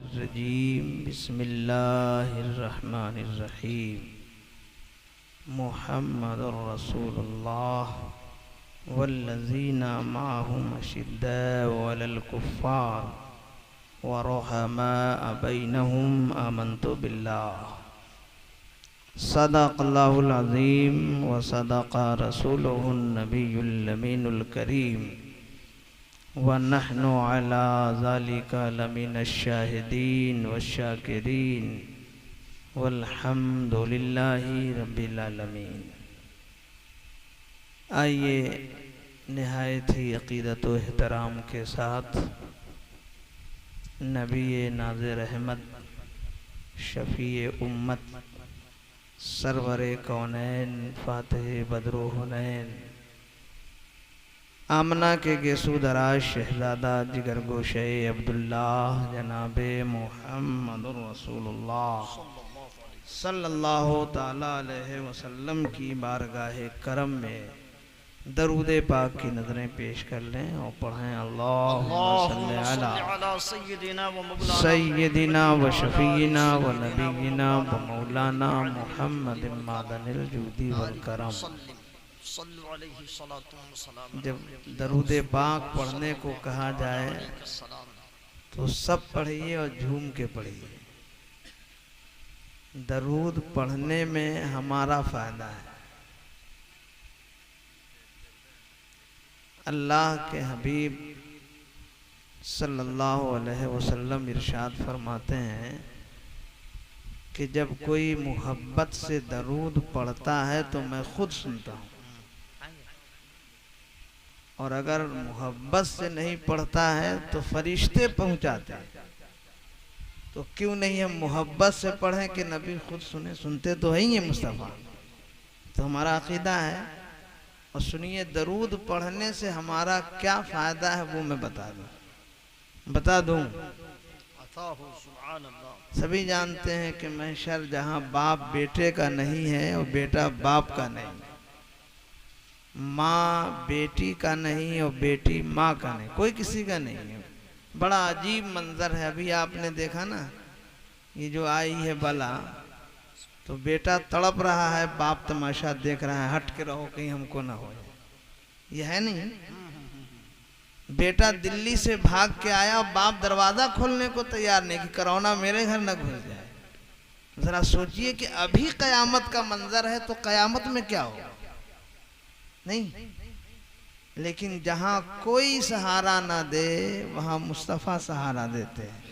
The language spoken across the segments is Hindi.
रजीम बिस्मिल्लाहिर्रहमानिर्रहीम मुहम्मदुर रसूलुल्लाह वल्लज़ीना माहुम अशिद्दाउ अलल कुफ़्फ़ार व रुहमाउ बैनहुम आमन्तु बिल्लाह सदक़ल्लाहुल अज़ीम व सदक़ा रसूलुहुन नबियुल अमीनुल करीम व नहनु अला ज़ालिका लमिनश शाहिदीन वश्शाकिरीन वल्हम्दुलिल्लाहि रब्बिल आलमीन। आइए निहायत ही अक़ीदत व एहतराम के साथ नबी नाज़िर रहमत शफ़ी उम्मत सरवर कौनैन फ़ातिह बदरो हुनैन आमना के गेसू दराज शहज़ादा जिगर गोशे अब्दुल्लाह जनाबे मुहम्मदुर रसूलुल्लाह सल्लल्लाहु ताला अलैहि वसल्लम की बारगाह करम में दरूद पाक की नज़रें पेश कर लें और पढ़ें अल्लाहुम्मा सल्ली अला सय्यदिना व शफ़ीना व नबीना व मौलाना मुहम्मदिन मादनिल जूदी वल करम। जब दरूद पाक पढ़ने को कहा जाए तो सब पढ़िए और झूम के पढ़िए। दरूद पढ़ने में हमारा फायदा है। अल्लाह के हबीब सल्लल्लाहु अलैहि वसल्लम इरशाद फरमाते हैं कि जब कोई मोहब्बत से दरूद पढ़ता है तो मैं खुद सुनता हूँ, और अगर मोहब्बत से नहीं पढ़ता है तो फरिश्ते पहुंचाते हैं। तो क्यों नहीं हम मोहब्बत से पढ़ें कि नबी खुद सुने? सुनते तो है ही है मुस्तफ़ा, तो हमारा अकीदा है। और सुनिए, दरूद पढ़ने से हमारा क्या फ़ायदा है वो मैं बता दूं। सभी जानते हैं कि महशर जहाँ बाप बेटे का नहीं है और बेटा बाप का नहीं, माँ बेटी का नहीं और बेटी माँ का नहीं, कोई किसी का नहीं है। बड़ा अजीब मंजर है। अभी आपने देखा ना, ये जो आई है बला, तो बेटा तड़प रहा है, बाप तमाशा देख रहा है, हट के रहो कहीं हमको ना हो। ये है नहीं, बेटा दिल्ली से भाग के आया, बाप दरवाजा खोलने को तैयार नहीं कि कोरोना मेरे घर न घुस जाए। जरा सोचिए कि अभी कयामत का मंजर है तो कयामत में क्या होगा? नहीं, लेकिन जहाँ कोई सहारा ना दे वहाँ मुस्तफ़ा सहारा देते हैं।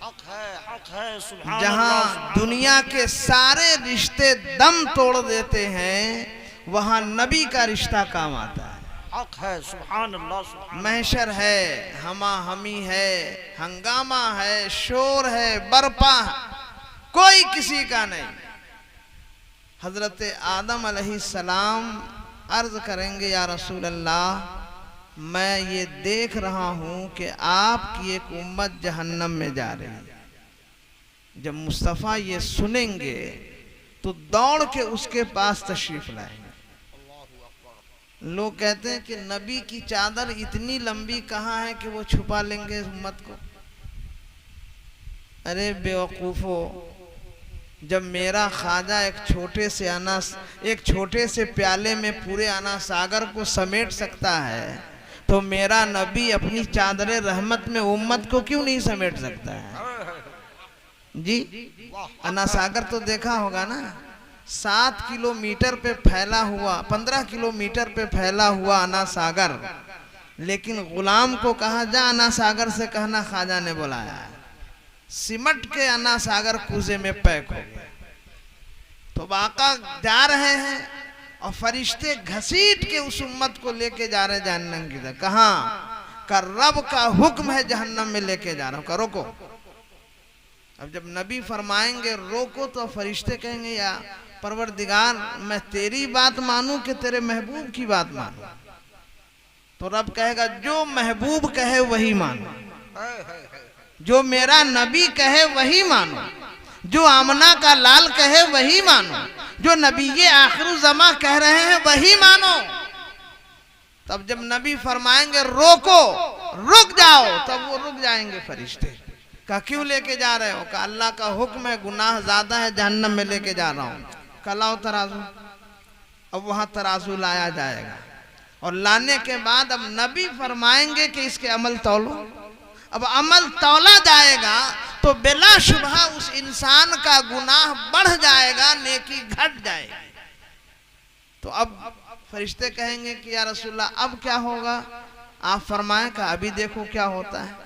जहाँ दुनिया के सारे रिश्ते दम तोड़ देते हैं वहाँ नबी का रिश्ता काम आता है। सुभान अल्लाह। महशर है, हमा हमी है, हंगामा है, शोर है, बरपा, कोई किसी का नहीं। हजरत आदम अलैहिस्सलाम अर्ज करेंगे, या रसूल अल्लाह, मैं ये देख रहा हूँ कि आपकी एक उम्मत जहन्नम में जा रही है। जब मुस्तफ़ा ये सुनेंगे तो दौड़ के उसके पास तशरीफ लाएंगे। लोग कहते हैं कि नबी की चादर इतनी लंबी कहाँ है कि वो छुपा लेंगे उम्मत को। अरे बेवकूफ़ो, जब मेरा ख्वाजा एक छोटे से प्याले में पूरे अना सागर को समेट सकता है, तो मेरा नबी अपनी चादर रहमत में उम्मत को क्यों नहीं समेट सकता है? जी, अना सागर तो देखा होगा ना, 7 किलोमीटर पे फैला हुआ, 15 किलोमीटर पे फैला हुआ अना सागर। लेकिन गुलाम को कहा, जा अना सागर से कहना ख्वाजा ने बुलाया है। सिमट के अना सागर कूजे में पैक हो गया। तो बाका जा रहे हैं और फरिश्ते घसीट के उस उम्मत को लेके जा रहे जहन्नम की तरफ। कहाँ? का रब का हुक्म है, जहन्नम में लेके जा रहा हूँ, करो को। अब जब नबी फरमाएंगे रोको, तो फरिश्ते कहेंगे, या परवरदिगार, मैं तेरी बात मानूं कि तेरे महबूब की बात मानूं? तो रब कहेगा, जो महबूब कहे वही मानो, जो मेरा नबी कहे वही मानो, जो आमना का लाल कहे वही मानो, जो नबी ये आखिर ज़मा कह रहे हैं वही मानो। तब जब नबी फरमाएंगे रोको, रुक जाओ, तब वो रुक जाएंगे फरिश्ते। कहा क्यों लेके जा रहे हो? कहा अल्लाह का हुक्म है, गुनाह ज्यादा है, जहन्नम में लेके जा रहा हूँ। कहा लाओ तराजू। अब वहां तराजू लाया जाएगा और लाने के बाद अब नबी फरमाएंगे कि इसके अमल तौलो। अब अमल तौला जाएगा तो बिला शुबहा उस इंसान का गुनाह बढ़ जाएगा, नेकी घट जाएगी। तो अब फरिश्ते कहेंगे कि या रसूलल्लाह अब क्या होगा? आप फरमाएं कि अभी देखो क्या होता है।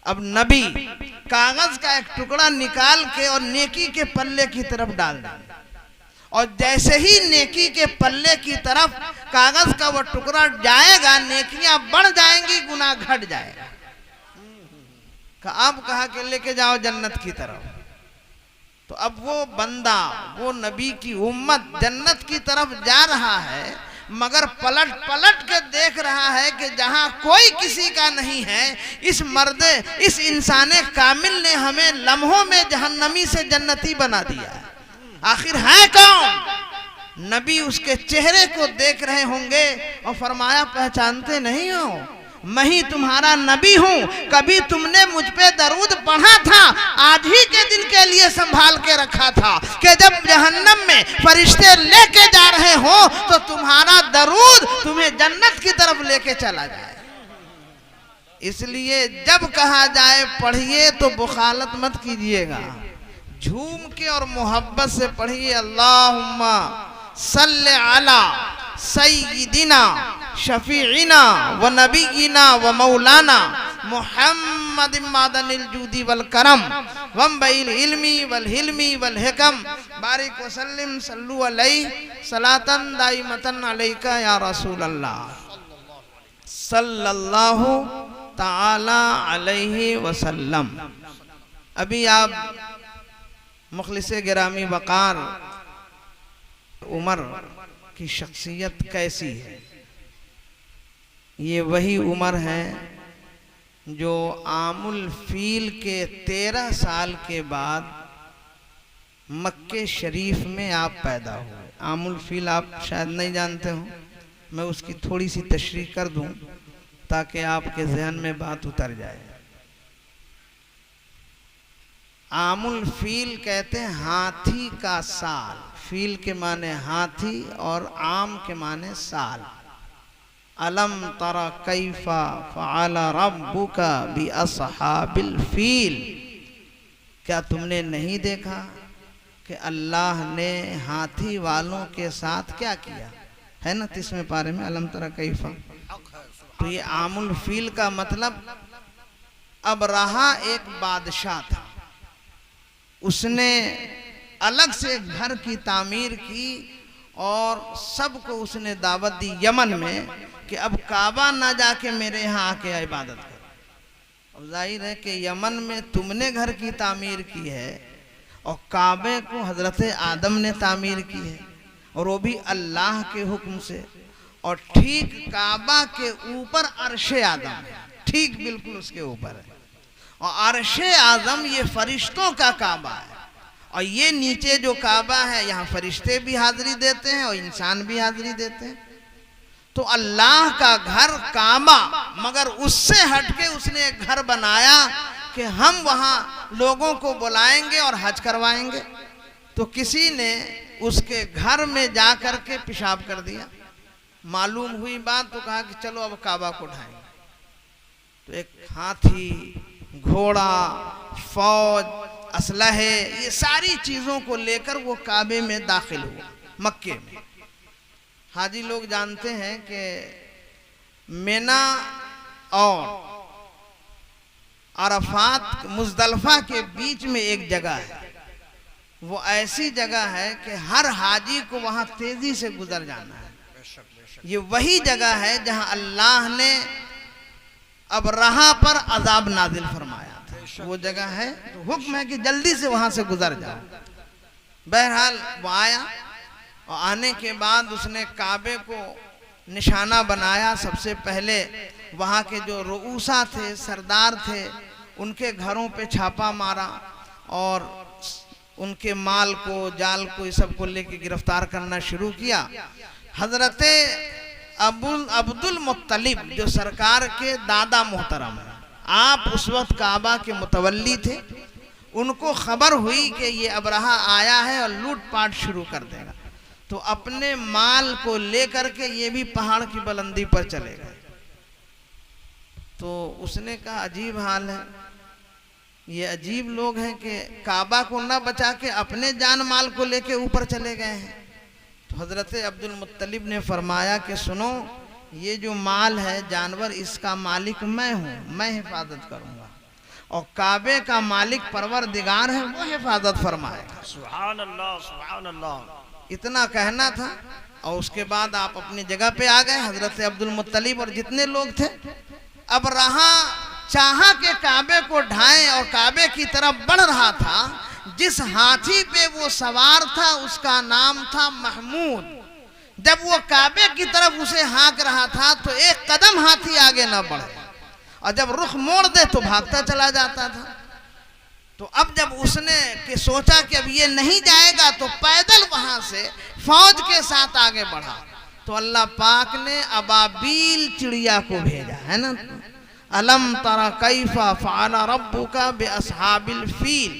अब नबी कागज का एक टुकड़ा निकाल के और नेकी के पल्ले की तरफ डाल देंगे, और जैसे ही नेकी के पल्ले की तरफ कागज का वो टुकड़ा जाएगा, नेकियां बढ़ जाएंगी, गुनाह घट जाएगा। अब कहा कि लेके जाओ जन्नत की तरफ। तो अब वो बंदा, वो नबी की उम्मत जन्नत की तरफ जा रहा है, मगर पलट पलट के देख रहा है कि जहां कोई किसी का नहीं है, इस मर्दे, इस इंसाने कामिल ने हमें लम्हों में जहन्नमी से जन्नती बना दिया है। आखिर है कौन? नबी उसके चेहरे को देख रहे होंगे और फरमाया पहचानते नहीं हो? मैं ही तुम्हारा नबी हूं। कभी तुमने मुझ पे दरूद पढ़ा था, आज ही के दिन के लिए संभाल के रखा था कि जब जहन्नम में फरिश्ते लेके जा रहे हो तो तुम्हारा दरूद तुम्हें जन्नत की तरफ लेके चला जाए। इसलिए जब कहा जाए पढ़िए तो बुखालत मत कीजिएगा, झूम के और मोहब्बत से पढ़िए। अल्लाहुम्मा सल्ले अला सय्यिदिना शफीइना व नबीना व मौलाना मुहम्मद मादनिल जूदी वल करम वम्बइल इल्मी वल हिल्मी वल हिकम बारिक वसल्लिम सल्लु अलैहि सलातन दाइमतन अलैका या रसूल अल्लाह सल्लल्लाहु ताला अलैहि वसल्लम। अभी आप मुखलिसे गिरामी वकार उमर की शख्सियत कैसी है? ये वही उमर है जो आमुल फील के 13 साल के बाद मक्के शरीफ में आप पैदा हुए। आमुल फील आप शायद नहीं जानते हो, मैं उसकी थोड़ी सी तशरीह कर दूं ताकि आपके जहन में बात उतर जाए। आमुल फील कहते हैं हाथी का साल। फील के माने हाथी और आम के माने साल। अलम तरा कैफा फअला रब्बुका बि अस्हाबिल फील, क्या तुमने नहीं देखा कि अल्लाह ने हाथी वालों के साथ क्या किया? है ना 30वें पारे में अलम तरा कैफा। तो ये आमुल फील का मतलब, अब रहा एक बादशाह था, उसने अलग से घर की तामीर की और सबको उसने दावत दी यमन में कि अब काबा ना जाके मेरे यहाँ आके इबादत करो। अब जाहिर है कि यमन में तुमने घर की तामीर की है और काबे को हजरत आदम ने तामीर की है, और वो भी अल्लाह के हुक्म से। और ठीक काबा के ऊपर अर्शे आदम है, ठीक बिल्कुल उसके ऊपर है। और अर्शे आजम ये फरिश्तों का काबा है, और ये नीचे जो काबा है यहाँ फरिश्ते भी हाजिरी देते हैं और इंसान भी हाजिरी देते हैं। तो अल्लाह का घर काबा, मगर उससे हटके उसने एक घर बनाया कि हम वहाँ लोगों को बुलाएंगे और हज करवाएंगे। तो किसी ने उसके घर में जा कर के पेशाब कर दिया। मालूम हुई बात तो कहा कि चलो अब काबा को ढाएंगे। तो एक हाथी, घोड़ा, फौज, असलहे, ये सारी चीजों को लेकर वो काबे में दाखिल हुआ मक्के में। हाजी लोग जानते हैं कि मिना और अरफात मुजदलफा के बीच में एक जगह है, वो ऐसी जगह है कि हर हाजी को वहां तेजी से गुजर जाना है। ये वही जगह है जहां अल्लाह ने अब रहा पर अजाब नाजिल फरमाया था। वो जगह है तो हुक्म है कि जल्दी से वहां से गुजर जाओ। बहरहाल वो आया और आने के बाद उसने काबे को निशाना बनाया। सबसे पहले वहाँ के जो रुऊसा थे, सरदार थे, उनके घरों पे छापा मारा और उनके माल को, जाल को, ये सब को लेके गिरफ्तार करना शुरू किया। हजरत अब्दुल मुत्तलिब जो सरकार के दादा मोहतरम है, आप उस वक्त काबा के मुतवल्ली थे, उनको खबर हुई कि ये अबरहा आया है और लूटपाट शुरू कर देगा, तो अपने माल को लेकर के ये भी पहाड़ की बुलंदी पर चले गए। तो उसने कहा अजीब हाल है, ये अजीब लोग हैं कि काबा को न बचा के अपने जान माल को लेके ऊपर चले गए हैं। तो हजरत अब्दुल मुत्तलिब ने फरमाया कि सुनो, ये जो माल है जानवर, इसका मालिक मैं हूँ, मैं हिफाजत करूँगा, और काबे का मालिक परवरदिगार है, वो हिफाजत फरमाएगा। सुभान अल्लाह, सुभान अल्लाह। इतना कहना था और उसके बाद आप अपनी जगह पे आ गए। हजरत अब्दुल मुत्तलिब और जितने लोग थे, अब रहा चाहा के काबे को ढाएं और काबे की तरफ बढ़ रहा था। जिस हाथी पे वो सवार था उसका नाम था महमूद। जब वो काबे की तरफ उसे हाँक रहा था तो एक कदम हाथी आगे न बढ़े, और जब रुख मोड़ दे तो भागता चला जाता था। तो अब जब उसने कि सोचा कि अब ये नहीं जाएगा, तो पैदल वहां से फौज के साथ आगे बढ़ा। तो अल्लाह पाक ने अबाबील चिड़िया को भेजा है ना, अलम तरा कैफा फ़अला रब्बुका बिअस्हाबिल फील,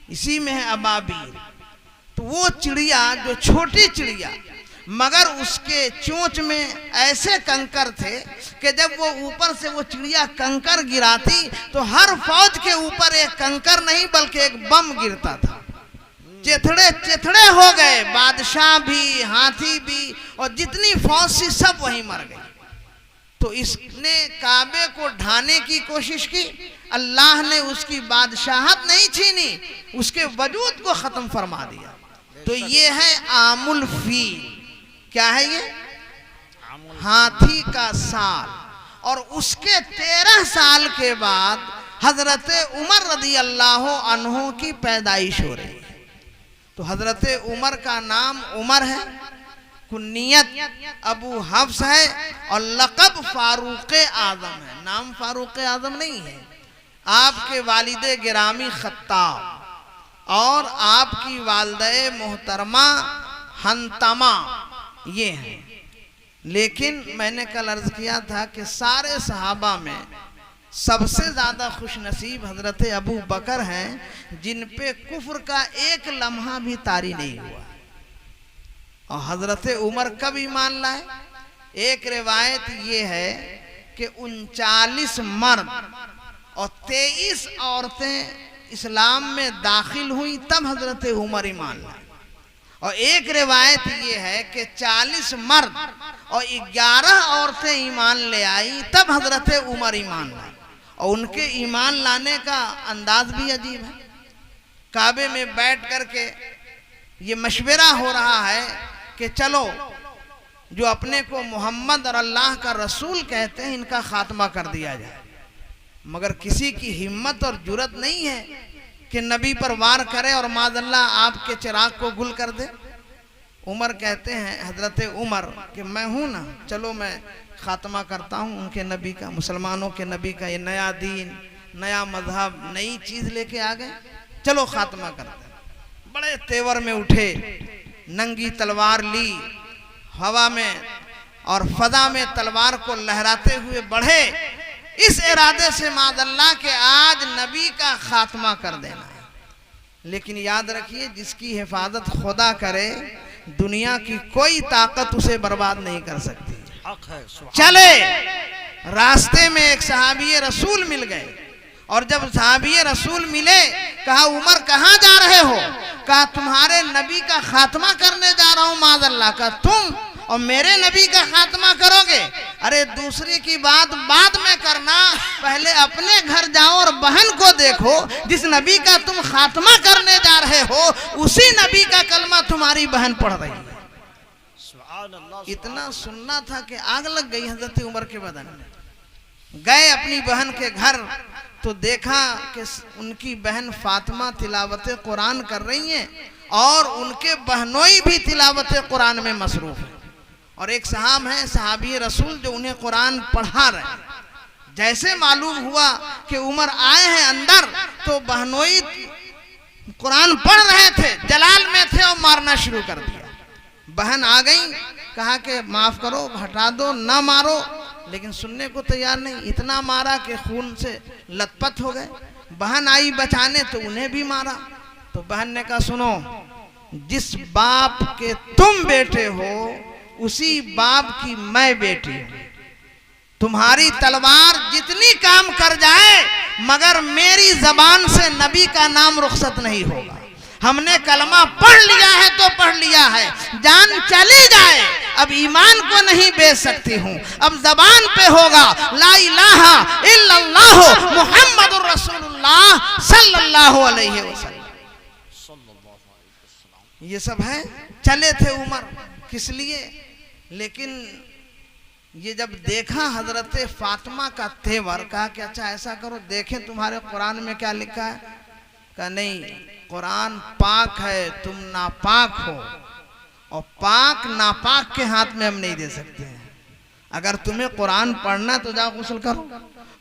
इसी में है अबाबील। तो वो चिड़िया जो छोटी चिड़िया, मगर उसके चोंच में ऐसे कंकर थे कि जब वो ऊपर से वो चिड़िया कंकर गिराती तो हर फौज के ऊपर एक कंकर नहीं बल्कि एक बम गिरता था। चेथड़े चेथड़े हो गए, बादशाह भी, हाथी भी, और जितनी फौज थी सब वहीं मर गई। तो इसने काबे को ढाने की कोशिश की, अल्लाह ने उसकी बादशाहत नहीं छीनी, उसके वजूद को खत्म फरमा दिया। तो ये है आमुल फील। क्या है ये? हाथी का साल। और उसके 13 साल के बाद हजरत उमर रदी अल्लाह अन्हु की पैदाइश हो रही है। तो हजरत उमर का नाम उमर है, कुन्नियत अबू हफ्स है, और लक़ब फारूक आज़म है। नाम फारूक आज़म नहीं है, आपके वालिदे गिरामी खत्ताब और आपकी वालिदे मोहतरमा हंतमा ये हैं। लेकिन मैंने कल अर्ज किया था कि सारे सहाबा में सबसे ज़्यादा खुशनसीब हजरत अबू बकर हैं, जिन पे कुफ्र का एक लम्हा भी तारी नहीं हुआ। और हजरत उमर कब ईमान लाए? एक रिवायत ये है कि 39 मर्द और 23 औरतें इस्लाम में दाखिल हुई, तब हजरत उमर ईमान लाए। और एक रिवायत ये है कि 40 मर्द और 11 औरतें ईमान ले आई, तब हजरत उमर ईमान लाए। और उनके ईमान लाने का अंदाज भी अजीब है। काबे में बैठ करके ये मशवरा हो रहा है कि चलो जो अपने को मोहम्मद और अल्लाह का रसूल कहते हैं, इनका खात्मा कर दिया जाए। मगर किसी की हिम्मत और जुर्रत नहीं है कि नबी पर वार करे और माज़अल्लाह आपके चिराग को गुल कर दे। उमर कहते हैं, हजरत उमर, कि मैं हूँ ना, चलो मैं खात्मा करता हूँ उनके नबी का, मुसलमानों के नबी का। ये नया दीन, नया मजहब, नई चीज़ लेके आ गए, चलो खात्मा करते। बड़े तेवर में उठे, नंगी तलवार ली, हवा में और फजा में तलवार को लहराते हुए बढ़े, इस इरादे से माज़अल्लाह के आज नबी का खात्मा कर देना है। लेकिन याद रखिए, जिसकी हिफाजत खुदा करे, दुनिया की कोई ताकत उसे बर्बाद नहीं कर सकती। चले रास्ते में एक सहाबी रसूल मिल गए, और जब सहाबी रसूल मिले, कहा उमर कहाँ जा रहे हो? कहा तुम्हारे नबी का खात्मा करने जा रहा हूँ माज़अल्लाह का। तुम और मेरे नबी का खात्मा करोगे? अरे दूसरे की बात बाद में करना, पहले अपने घर जाओ और बहन को देखो, जिस नबी का तुम खात्मा करने जा रहे हो, उसी नबी का कलमा तुम्हारी बहन पढ़ रही है। इतना सुनना था कि आग लग गई हजरत उमर के बदन में। गए अपनी बहन के घर तो देखा कि उनकी बहन फातिमा तिलावत कुरान कर रही हैं, और उनके बहनोई भी तिलावत कुरान में मसरूफ है। और एक साहब हैं, सहाबी रसूल, जो उन्हें कुरान पढ़ा रहे हैं। जैसे मालूम हुआ कि उमर आए हैं अंदर, तो बहनोई कुरान पढ़ रहे थे, जलाल में थे, और मारना शुरू कर दिया। बहन आ गई, कहा कि माफ करो, हटा दो, ना मारो। लेकिन सुनने को तैयार नहीं। इतना मारा कि खून से लथपथ हो गए। बहन आई बचाने तो उन्हें भी मारा। तो बहन ने कहा सुनो, जिस बाप के तुम बेटे हो उसी बाप की मैं बेटी हूं। तुम्हारी तलवार जितनी काम कर जाए मगर मेरी जबान से नबी का नाम रुखसत नहीं होगा। हमने कलमा पढ़ लिया है तो पढ़ लिया है, जान चली जाए अब ईमान को नहीं बेच सकती हूँ। अब जबान पे होगा ला इलाहा इल्लल्लाह मुहम्मदुर रसूलुल्लाह सल्लल्लाहु अलैहि वसल्लम। ये सब है। चले थे उमर किस लिए, लेकिन ये जब देखा हजरत फातिमा का तेवर, कहा कि अच्छा ऐसा करो देखें तुम्हारे कुरान में क्या लिखा है। कहा नहीं, कुरान पाक है, तुम नापाक हो और पाक नापाक के हाथ में हम नहीं दे सकते हैं। अगर तुम्हें कुरान पढ़ना तो जाओ गुस्ल करो।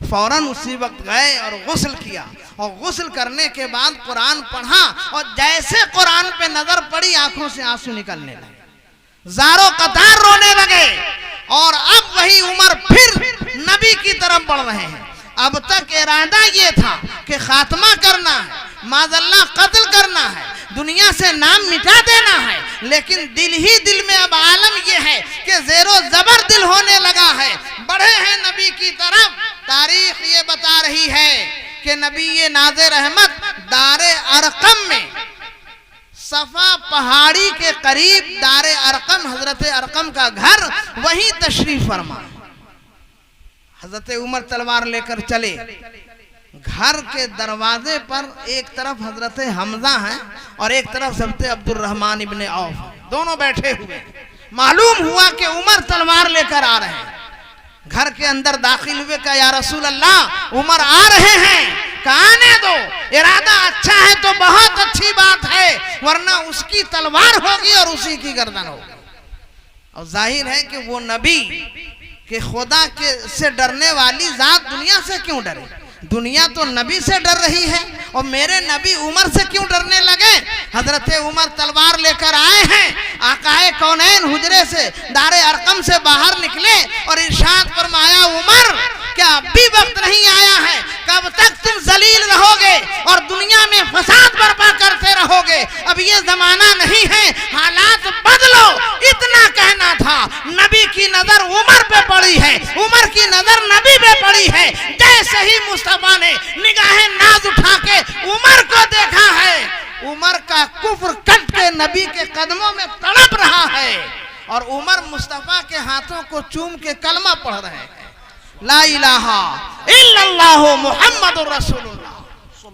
फौरन उसी वक्त गए और गुस्ल किया और गुस्ल करने के बाद कुरान पढ़ा और जैसे कुरान पे नजर पड़ी आंखों से आंसू निकलने लगे, ज़ारो कतार रोने लगे। और अब वही उमर फिर नबी की तरफ बढ़ रहे हैं। अब तक इरादा ये था कि खात्मा करना है, माज़ल्लाह कत्ल करना है, दुनिया से नाम मिटा देना है, लेकिन दिल ही दिल में अब आलम ये है कि ज़ेरो ज़बर दिल होने लगा है। बढ़े हैं नबी की तरफ। तारीख ये बता रही है कि नबी ये नाज़े रहमत दारे अरकम में, सफा पहाड़ी के करीब दारे अरकम, हजरत अरकम का घर, वहीं तशरीफ फरमा। हजरत उमर तलवार लेकर चले। घर के दरवाजे पर एक तरफ हजरत हमजा हैं और एक तरफ हजरत अब्दुल रहमान इब्ने औफ, दोनों बैठे हुए। मालूम हुआ कि उमर तलवार लेकर आ रहे हैं। घर के अंदर दाखिल हुए, कहा या रसूल अल्लाह उमर आ रहे हैं। आने दो, इरादा अच्छा है तो बहुत अच्छी बात है, वरना उसकी तलवार होगी और उसी की गर्दन होगी। और जाहिर है कि वो नबी कि खुदा के से डरने वाली जात दुनिया से क्यों डरे। दुनिया तो नबी से डर रही है और मेरे नबी उमर से क्यों डरने लगे। हजरत उमर तलवार लेकर आए हैं। आकाए कौनैन हुजरे से दारे अरकम से बाहर निकले और इरशाद फरमाया उमर क्या अब भी वक्त नहीं आया है, कब तक तुम जलील रहोगे और दुनिया में फसाद बर्पा करते रहोगे। अब ये जमाना नहीं है, हालात बदलो। इतना कहना था। नबी की नजर उमर पे पड़ी है, उमर की नजर नबी पे पड़ी है। जैसे ही मुस्तफा ने निगाहें नाज उठा के उमर को देखा है, उमर का कुफ्र कट के नबी के कदमों में तड़प रहा है और उमर मुस्तफा के हाथों को चूम के कलमा पढ़ रहे हैं, ला इलाहा इल्लल्लाह मुहम्मदुर रसूलुल्लाह।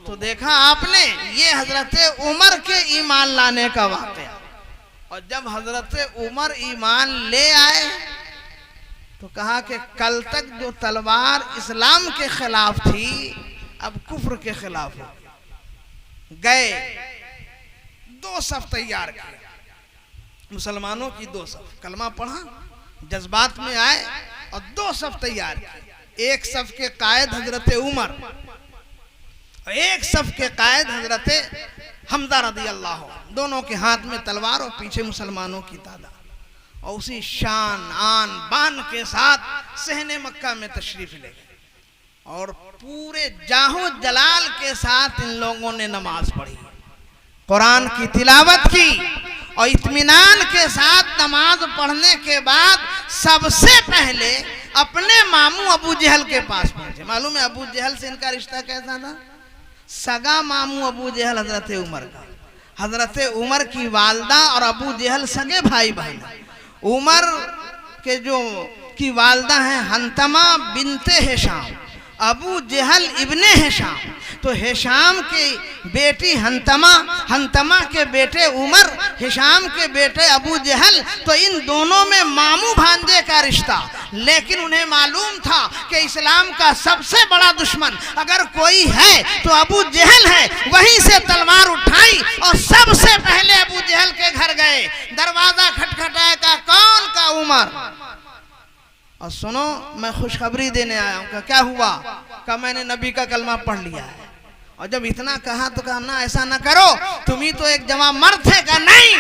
तो देखा आपने, ये हजरत उमर के ईमान लाने का वाक़या। और जब हजरत उमर ईमान ले आए तो कहा कि कल तक जो तलवार इस्लाम के खिलाफ थी अब कुफ्र के खिलाफ हो गए। दो सफ तैयार किए, मुसलमानों की दो सफ, कलमा पढ़ा, जज्बात में आए और दो सफ तैयार किए। एक सफ के कायद हजरत उमर और एक सफ के कायद हजरत हमजा रदी अल्लाह, दोनों के हाथ में तलवार और पीछे मुसलमानों की तादाद। और उसी शान आन बान के साथ सहने मक्का में तशरीफ ले गए और पूरे जाहो जलाल के साथ इन लोगों ने नमाज पढ़ी, कुरान की तिलावत की और इत्मीनान के साथ नमाज पढ़ने के बाद सबसे पहले अपने मामू अबू जहल के पास पहुंचे। मालूम है अबू जहल से इनका रिश्ता कैसा था? सगा मामू अबू जहल हजरत उमर का। हजरत उमर की वालदा और अबू जहल सगे भाई भाई। उमर के जो की वालदा है हंतमा बिनते हिशाम, अबू जहल इब्ने हिशाम। तो हिशाम की बेटी हंतमा, हंतमा के बेटे उमर, हिशाम के बेटे अबू जहल। तो इन दोनों में मामू भांजे का रिश्ता। लेकिन उन्हें मालूम था कि इस्लाम का सबसे बड़ा दुश्मन अगर कोई है तो अबू जहल है। वहीं से तलवार उठाई और सबसे पहले अबू जहल के घर गए। दरवाजा खटखटाया, का कौन? का उमर। और सुनो मैं खुशखबरी देने आया हूँ। क्या हुआ? का मैंने नबी का कलमा पढ़ लिया है। और जब इतना कहा तो कहा ना ऐसा ना करो, तुम ही तो एक जवान मर्द थे। का नहीं,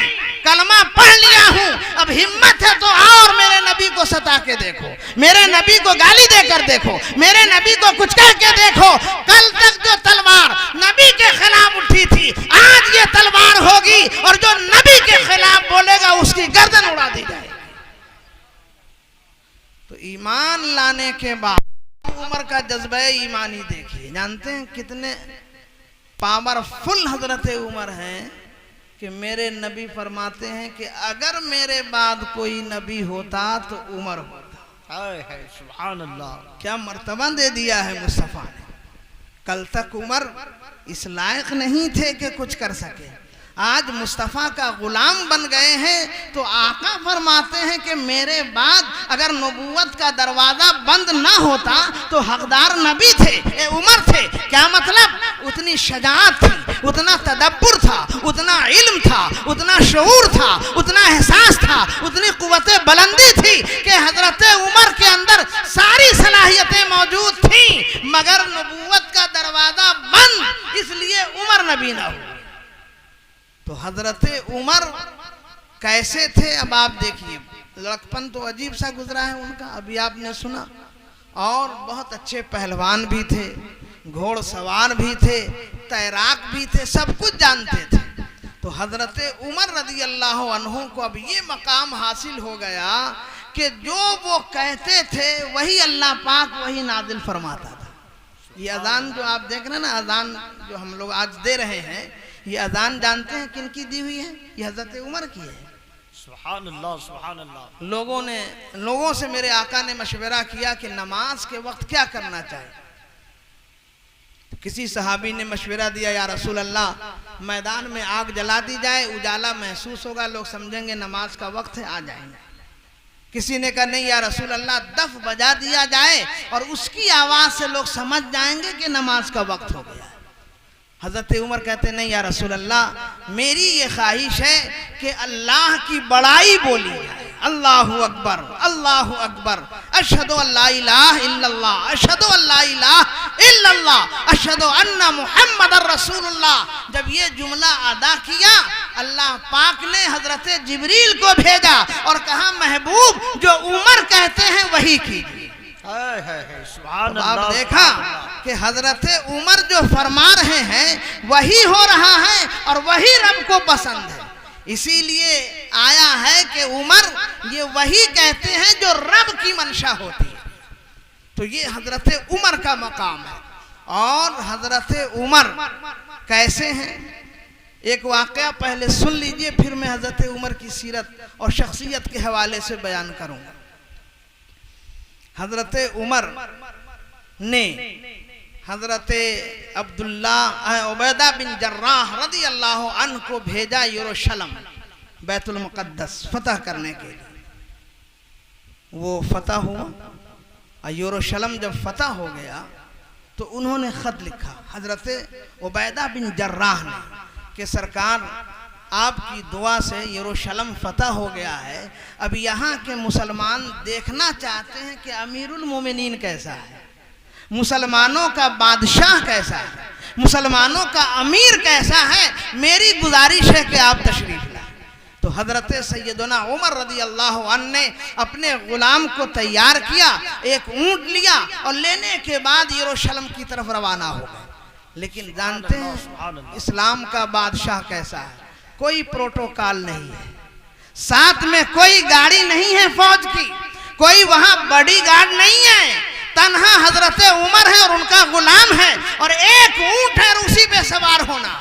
कलमा पढ़ लिया हूं, अब हिम्मत है तो आओ और मेरे नबी को सता के देखो, मेरे नबी को गाली देकर देखो, मेरे नबी को कुछ कह के देखो। कल तक जो तलवार नबी के खिलाफ उठी थी, आज ये तलवार होगी और जो नबी के खिलाफ बोलेगा उसकी गर्दन उड़ा दी जाएगी। तो ईमान लाने के बाद उमर का जज्बा ईमानी देखिए, जानते हैं कितने पावरफुल हजरत उमर हैं कि मेरे नबी फरमाते हैं कि अगर मेरे बाद कोई नबी होता तो उमर होता। सुभान अल्लाह, क्या मर्तबा दे दिया है मुस्तफा ने। कल तक उमर इस लायक नहीं थे कि कुछ कर सके, आज मुस्तफ़ा का गुलाम बन गए हैं। तो आका फरमाते हैं कि मेरे बाद अगर नबूवत का दरवाज़ा बंद ना होता तो हकदार नबी थे, उमर थे। क्या मतलब? उतनी शजाअत थी, उतना तदब्बुर था, उतना इल्म था, उतना शऊर था, उतना एहसास था, उतनी कुव्वते बुलंदी थी कि हजरत उमर के अंदर सारी सलाहियतें मौजूद थीं, मगर नबूवत का दरवाज़ा बंद, इसलिए उमर नबी ना हुए। तो हजरत उमर कैसे थे अब आप देखिए। लड़कपन तो अजीब सा गुजरा है उनका, अभी आपने सुना। और बहुत अच्छे पहलवान भी थे, घोड़सवार भी थे, तैराक भी थे, सब कुछ जानते थे। तो हजरत उमर रदी अल्लाह अन्हु को अब ये मकाम हासिल हो गया कि जो वो कहते थे वही अल्लाह पाक वही नाजिल फरमाता था। ये अजान जो आप देख रहे हैं ना, अजान जो हम लोग आज दे रहे हैं, ये अजान जानते हैं किन की दी हुई है? ये हजरत उमर की है। सुभान अल्लाह, सुभान अल्लाह। लोगों से मेरे आका ने मशवरा किया कि नमाज के वक्त क्या करना चाहिए। तो किसी सहाबी ने मशवरा दिया, या रसूल अल्लाह मैदान में आग जला दी जाए, उजाला महसूस होगा, लोग समझेंगे नमाज का वक्त है, आ जाएंगे। किसी ने कहा नहीं या रसूल अल्लाह दफ बजा दिया जाए और उसकी आवाज से लोग समझ जाएंगे कि नमाज का वक्त हो गया। हजरत उमर कहते नहीं या रसूल अल्लाह मेरी ये ख्वाहिश है कि अल्लाह की बड़ाई बोली जाए, अल्लाहु अकबर, अल्लाहु अकबर, अशहदु अल्ला इलाहा इल्लल्लाह, अशहदु अल्ला इलाहा इल्लल्लाह, अशहदु अन्ना मुहम्मदर रसूलुल्लाह। जब ये जुमला अदा किया, अल्लाह पाक ने हजरत जिब्रील को भेजा और कहा महबूब जो उमर कहते हैं वही कीजिए। सुभान तो अल्लाह। आप देखा कि हजरत उमर जो फरमा रहे हैं वही हो रहा है और वही रब को पसंद है। इसीलिए आया है कि उमर ये वही कहते हैं जो रब की मंशा होती है। तो ये हजरत उमर का मकाम है। और हजरत उमर कैसे हैं, एक वाकया पहले सुन लीजिए, फिर मैं हजरत उमर की सीरत और शख्सियत के हवाले से बयान करूंगा। हजरत उमर ने हजरत अब्दुल्ला उबैदा बिन जर्राह रदी अल्लाह अन्हु को भेजा यरूशलेम बैतुल मुक़द्दस फतह करने के लिए। वो फतह हुआ और यरूशलेम जब फतह हो गया तो उन्होंने ख़त लिखा हजरत उबैदा बिन जर्राह ने कि सरकार आपकी दुआ से यरूशलेम फतह हो गया है। अब यहाँ के मुसलमान देखना चाहते हैं कि अमीरुल मोमिनीन कैसा है, मुसलमानों का बादशाह कैसा है, मुसलमानों का अमीर कैसा है। मेरी गुजारिश है कि आप तशरीफ लाएं। तो हजरत सैयदना उमर रदी अल्लाह अन्हु ने अपने गुलाम को तैयार किया, एक ऊँट लिया और लेने के बाद यरूशलेम की तरफ रवाना हो गए। लेकिन जानते हैं इस्लाम का बादशाह कैसा है, कोई प्रोटोकॉल नहीं है, साथ में कोई गाड़ी नहीं है फौज की, कोई वहां बॉडी गार्ड नहीं है, तन्हा हजरत उमर है और उनका गुलाम है और एक ऊंट है और उसी पे सवार होना।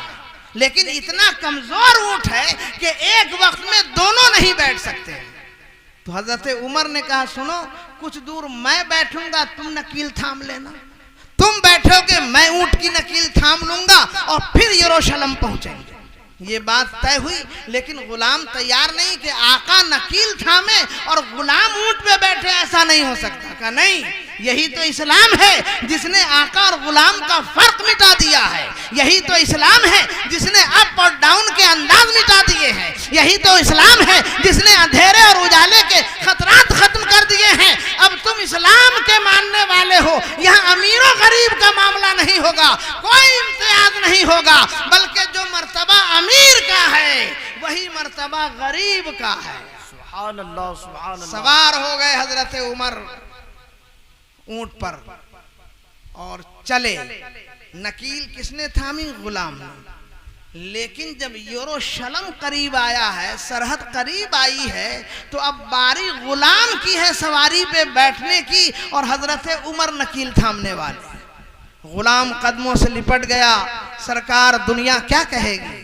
लेकिन इतना कमजोर ऊंट है कि एक वक्त में दोनों नहीं बैठ सकते। तो हजरत उमर ने कहा सुनो, कुछ दूर मैं बैठूंगा, तुम नकील थाम लेना, तुम बैठोगे मैं ऊंट की नकील थाम लूंगा और फिर यरूशलेम पहुंचेंगे। ये बात तय हुई, लेकिन गुलाम तैयार नहीं कि आका नकील थामे और गुलाम ऊंट पे बैठे, ऐसा नहीं हो सकता। कहा नहीं, यही तो इस्लाम है जिसने आका और गुलाम का फर्क मिटा दिया है। यही तो इस्लाम है जिसने अप और डाउन के अंदाज मिटा दिए हैं। यही तो इस्लाम है जिसने अंधेरे और उजाले के खतरात खत्म कर दिए हैं। अब तुम इस्लाम के मानने वाले हो, यहाँ अमीरों गरीब का मामला नहीं होगा, कोई इम्तियाज नहीं होगा, बल्कि जो मर्तबा अमीर का है वही मर्तबा मर्तबा गरीब का है। सुभान अल्लाह, सुभान अल्लाह। सवार हो गए हजरत उमर ऊंट पर और चले। नकील किसने थामी? गुलाम ने। लेकिन जब यरूशलेम करीब आया है, सरहद करीब आई है, तो अब बारी गुलाम की है सवारी पे बैठने की और हजरत उमर नकील थामने वाले। गुलाम कदमों से लिपट गया। सरकार दुनिया क्या कहेगी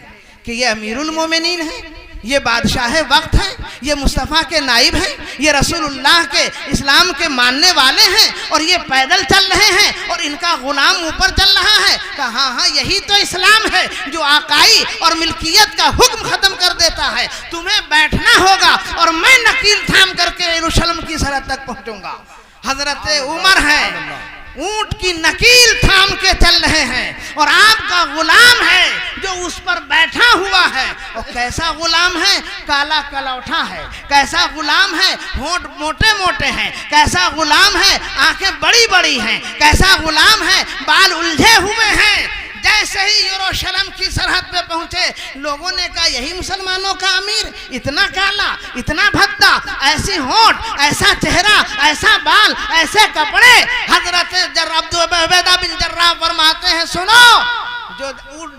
कि ये अमीरुल मोमिनीन है, ये बादशाह वक्त है, ये मुस्तफ़ा के नाइब हैं, ये रसूलुल्लाह के इस्लाम के मानने वाले हैं और ये पैदल चल रहे हैं और इनका गुलाम ऊपर चल रहा है। कहा हाँ हाँ, यही तो इस्लाम है जो आकाई और मिल्कियत का हुक्म खत्म कर देता है। तुम्हें बैठना होगा और मैं नकील थाम करके यरूशलेम की सरहद तक पहुंचूंगा। हजरत उमर है, ऊंट की नकील थाम के चल रहे हैं और आपका गुलाम है जो उस पर बैठा हुआ है। और कैसा गुलाम है? काला कलौठा है। कैसा गुलाम है? होंठ मोटे मोटे हैं। कैसा गुलाम है? आंखें बड़ी बड़ी हैं। कैसा गुलाम है? बाल उलझे हुए हैं। जैसे ही यरूशलेम की सरहद पे पहुंचे, लोगों ने कहा यही मुसलमानों का अमीर, इतना काला, इतना भद्दा, ऐसी होंठ, ऐसा चेहरा, ऐसा बाल, ऐसे कपड़े। हजरत अब्दु उबैदा बिन जर्राह फरमाते हैं, सुनो,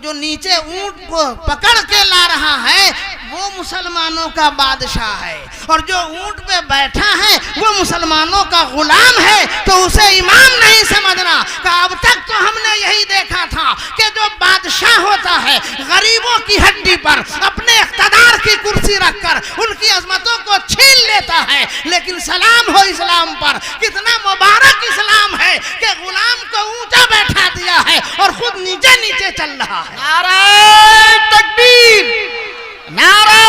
जो नीचे ऊंट को पकड़ के ला रहा है वो मुसलमानों का बादशाह है और जो ऊंट पे बैठा है वो मुसलमानों का गुलाम है, तो उसे इमाम नहीं समझना। का अब तक तो हमने यही देखा था कि जो बादशाह होता है गरीबों की हड्डी पर अपने इख्तिदार की कुर्सी रखकर उनकी अजमतों को छीन लेता है, लेकिन सलाम हो इस्लाम पर, कितना मुबारक इस्लाम है कि गुलाम को ऊंचा बैठा दिया है और खुद नीचे नीचे चल रहा है। नारे तकबीर, नारे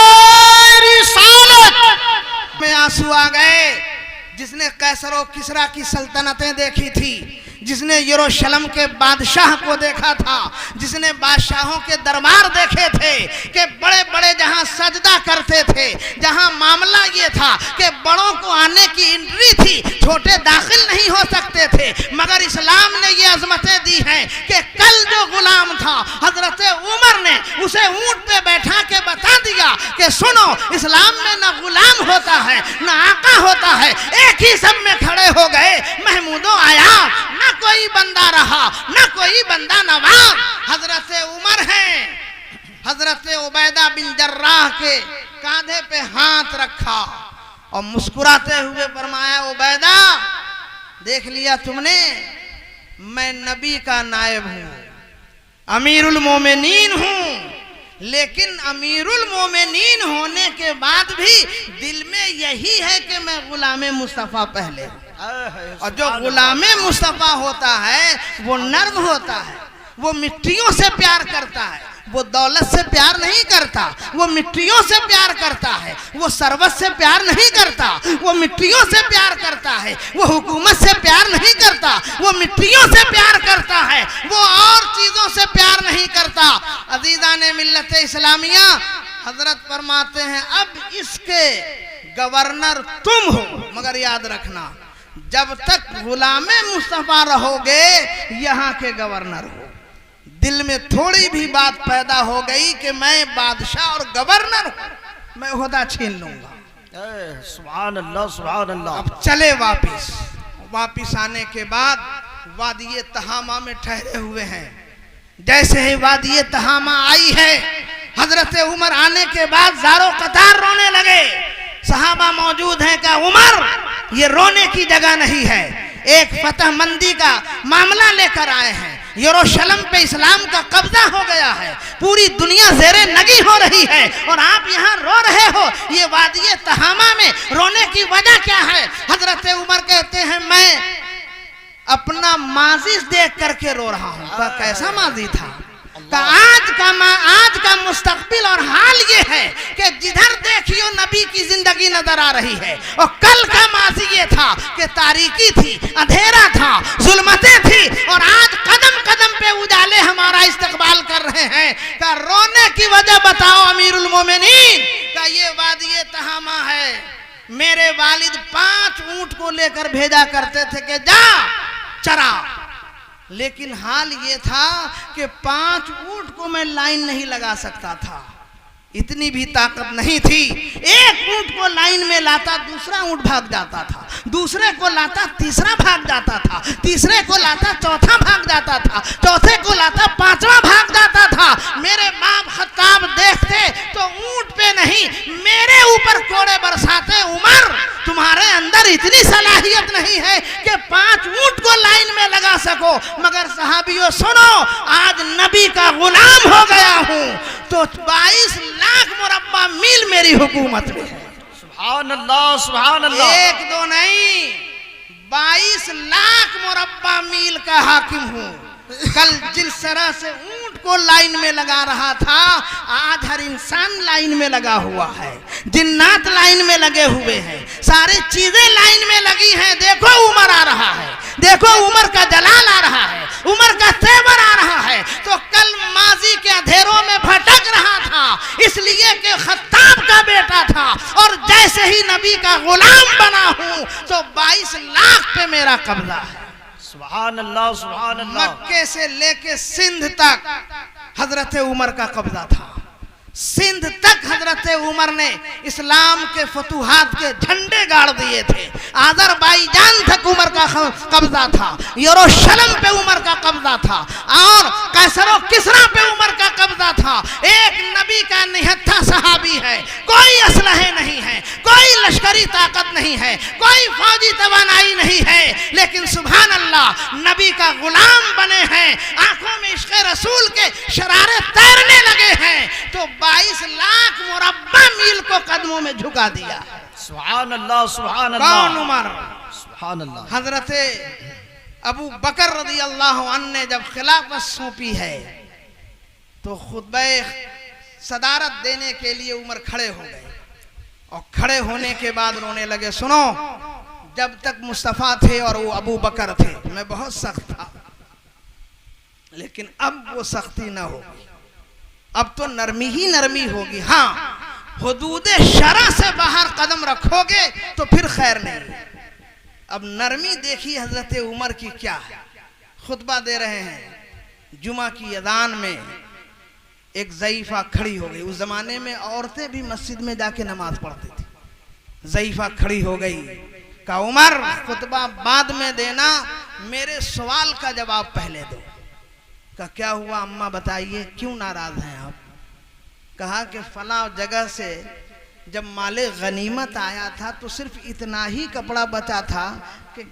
रिसालत में आंसू आ गए। जिसने कैसर और किसरा की सल्तनतें देखी थी, जिसने यरूशलेम के बादशाह को देखा था, जिसने बादशाहों के दरबार देखे थे कि बड़े बड़े जहां सजदा करते थे, जहां मामला ये था कि बड़ों को आने की एंट्री थी, छोटे दाखिल नहीं हो सकते थे, मगर इस्लाम ने ये अजमतें दी हैं कि कल जो गुलाम था हजरत उमर ने उसे ऊंट पे बैठा के बता दिया कि सुनो, इस्लाम में न गुलाम होता है न आका होता है, एक ही सब में खड़े हो गए। महमूदो आया, न कोई बंदा रहा न कोई बंदा नवाब। हजरत उमर हैं, हजरत उबैदा बिन जर्राह के कांधे पे हाथ रखा और मुस्कुराते हुए फरमाया, उबैदा देख लिया तुमने, मैं नबी का नायब हूं, अमीरुल मोमिनीन हूं, लेकिन अमीरुल मोमिनीन होने के बाद भी दिल में यही है कि मैं गुलामे मुस्तफ़ा पहले हूं। और जो गुलामे मुस्तफ़ा होता है वो नर्म होता है, वो मिट्टियों से प्यार करता है, वो दौलत से प्यार नहीं करता, वो मिट्टियों से प्यार करता है, वो सरवत से प्यार नहीं करता, वो मिट्टियों से प्यार करता है, वो हुकूमत से प्यार नहीं करता, वो मिट्टियों से प्यार करता है, वो और चीजों से प्यार नहीं करता। अजीज़ान मिल्लत इस्लामिया, हजरत फरमाते हैं अब इसके गवर्नर तुम हो, मगर याद रखना जब तक गुलामे मुस्तफ़ा रहोगे यहाँ के गवर्नर हो। दिल में थोड़ी भी बात पैदा हो गई कि मैं बादशाह और गवर्नर हूं, मैं ओहदा छीन लूंगा। सुभान अल्लाह, सुभान अल्लाह। अब चले वापिस आने के बाद वादिये तहामा में ठहरे हुए हैं। जैसे ही वादिये तहामा आई है, हजरत उमर आने के बाद ज़ारो कतार रोने लगे। सहाबा मौजूद हैं, का उमर ये रोने की जगह नहीं है, एक फतह मंदी का मामला लेकर आए हैं, यरूशलेम पे इस्लाम का कब्जा हो गया है, पूरी दुनिया ज़ेरे नगी हो रही है और आप यहाँ रो रहे हो। ये वादिये तहामा में रोने की वजह क्या है? हजरत उमर कहते हैं मैं अपना माजी देख करके रो रहा हूँ। कैसा माजी था? आज का मुस्तकबिल और हाल ये है कि जिधर देखियो नबी की जिंदगी नजर आ रही है, और कल का माजी ये था कि तारीकी थी, अंधेरा था, जुल्मतें थी, और आज कदम कदम पे उजाले हमारा इस्तकबाल कर रहे हैं। का रोने की वजह बताओ अमीरुल मोमिनीन? का ये वादिये तहामा है। मेरे वालिद 5 ऊंट को लेकर भेजा करते थे कि जा चरा, लेकिन हाल ये था कि 5 ऊंट को मैं लाइन नहीं लगा सकता था। इतनी भी ताकत नहीं थी। एक ऊंट को लाइन में लाता, दूसरा ऊंट भाग जाता था, दूसरे को लाता, तीसरा भाग जाता था, तीसरे को लाता, चौथा भाग जाता था, चौथे को लाता, पांचवा भाग जाता था। मेरे बाप खत्ताब देखते तो ऊंट पे नहीं मेरे ऊपर कोड़े बरसाते। उमर, तुम्हारे अंदर इतनी सलाहियत नहीं है कि 5 ऊंट को लाइन में लगा सको। मगर सहाबियों सुनो, आज नबी का गुलाम हो गया हूं तो 22 लाख मुरब्बा मील मेरी हुकूमत में है। सुभान अल्लाह, सुभान अल्लाह। 1-2 नहीं, 22 लाख मुरब्बा मील का हाकिम हूं। कल जिस तरह से ऊंट को लाइन में लगा रहा था, आज हर इंसान लाइन में लगा हुआ है, जिन्नात लाइन में लगे हुए हैं, सारी चीजें लाइन में लगी हैं। देखो उमर आ रहा है, देखो उमर का जलाल आ रहा है, उमर का तेवर आ रहा है। तो कल माजी के अंधेरों में भटक रहा था इसलिए कि खत्ताब का बेटा था, और जैसे ही नबी का गुलाम बना हूं तो 22 लाख पे मेरा कब्जा है। सुभान अल्लाह, सुभान अल्लाह। मक्के से लेके सिंध तक हजरत उमर का कब्जा था। सिंध तक हजरत उमर ने इस्लाम के फतूहात के झंडे गाड़ दिए थे। आज़रबाईजान तक उमर का कब्जा था, यरूशलेम पे उमर का कब्जा था, और कैसरो किसरा पे उमर का कब्जा था। एक नबी का निहत्था सहाबी है, कोई असलहे नहीं है, कोई लश्करी ताकत नहीं है, कोई फौजी तवानाई नहीं है, लेकिन सुभान अल्लाह नबी का गुलाम बने हैं। आंखों में इश्क़ रसूल के शरारे तैरने लगे हैं तो 22 लाख मुरब्बा मील को कदमों में झुका दिया। सुभान अल्लाह, सुभान अल्लाह। कौन उमर? सुभान अल्लाह। हजरत अबू बकर रज़ी अल्लाह अन्हु ने जब खिलाफत सौंपी है तो खुतबे सदारत देने के लिए उमर खड़े हो गए, और खड़े होने के बाद रोने लगे। सुनो, जब तक मुस्तफ़ा थे और वो अबू बकर थे मैं बहुत सख्त था, लेकिन अब वो सख्ती ना होगी, अब तो नरमी ही नरमी होगी। हाँ, हुदूदे शरा से बाहर कदम रखोगे तो फिर खैर नहीं। अब नरमी देखिए हजरत उमर की क्या है। खुतबा दे रहे हैं, जुमा की अजान में एक ज़ईफ़ा खड़ी हो गई। उस जमाने में औरतें भी मस्जिद में जाके नमाज पढ़ती थी। ज़ईफ़ा खड़ी हो गई, कहा उमर खुतबा बाद में देना, मेरे सवाल का जवाब पहले दो। कहा क्या हुआ अम्मा बताइए, क्यों नाराज हैं आप? कहा कि फला जगह से जब माले गनीमत आया था तो सिर्फ इतना ही कपड़ा बचा था कि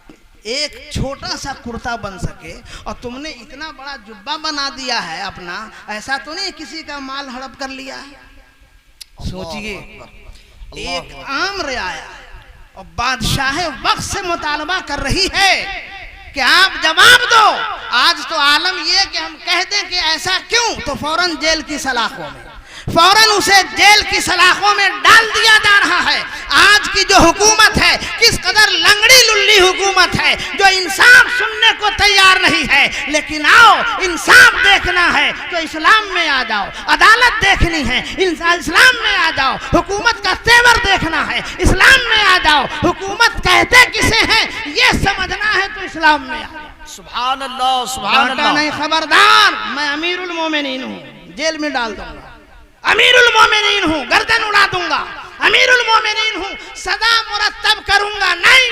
एक छोटा सा कुर्ता बन सके, और तुमने इतना बड़ा जुब्बा बना दिया है अपना। ऐसा तो नहीं किसी का माल हड़प कर लिया है। सोचिए, एक आम रियाया और बादशाह वक्त से मुतालबा कर रही है कि आप जवाब दो। आज तो आलम ये कि हम कह दें कि ऐसा क्यों, तो फौरन जेल की सलाखों में, फौरन उसे जेल की सलाखों में डाल दिया जा रहा है। आज की जो हुकूमत है किस कदर लंगड़ी लुल्ली हुकूमत है, जो इंसाफ सुनने को तैयार नहीं है। लेकिन आओ, इंसाफ देखना है तो इस्लाम में आ जाओ, अदालत देखनी है इस्लाम में आ जाओ, हुकूमत का तेवर देखना है इस्लाम में आ जाओ, हुकूमत कहते किसे हैं ये समझना है तो इस्लाम में आ जाओ। सुभान अल्लाह, सुभान अल्लाह। नहीं, खबरदार, मैं अमीरुल मोमिनीन हूँ, जेल में डाल दूंगा। अमीरुल मोमिनीन हूँ, गर्दन उड़ा दूंगा। अमीरुल मोमिनीन हूँ, सदा मुरत्तब करूंगा नहीं।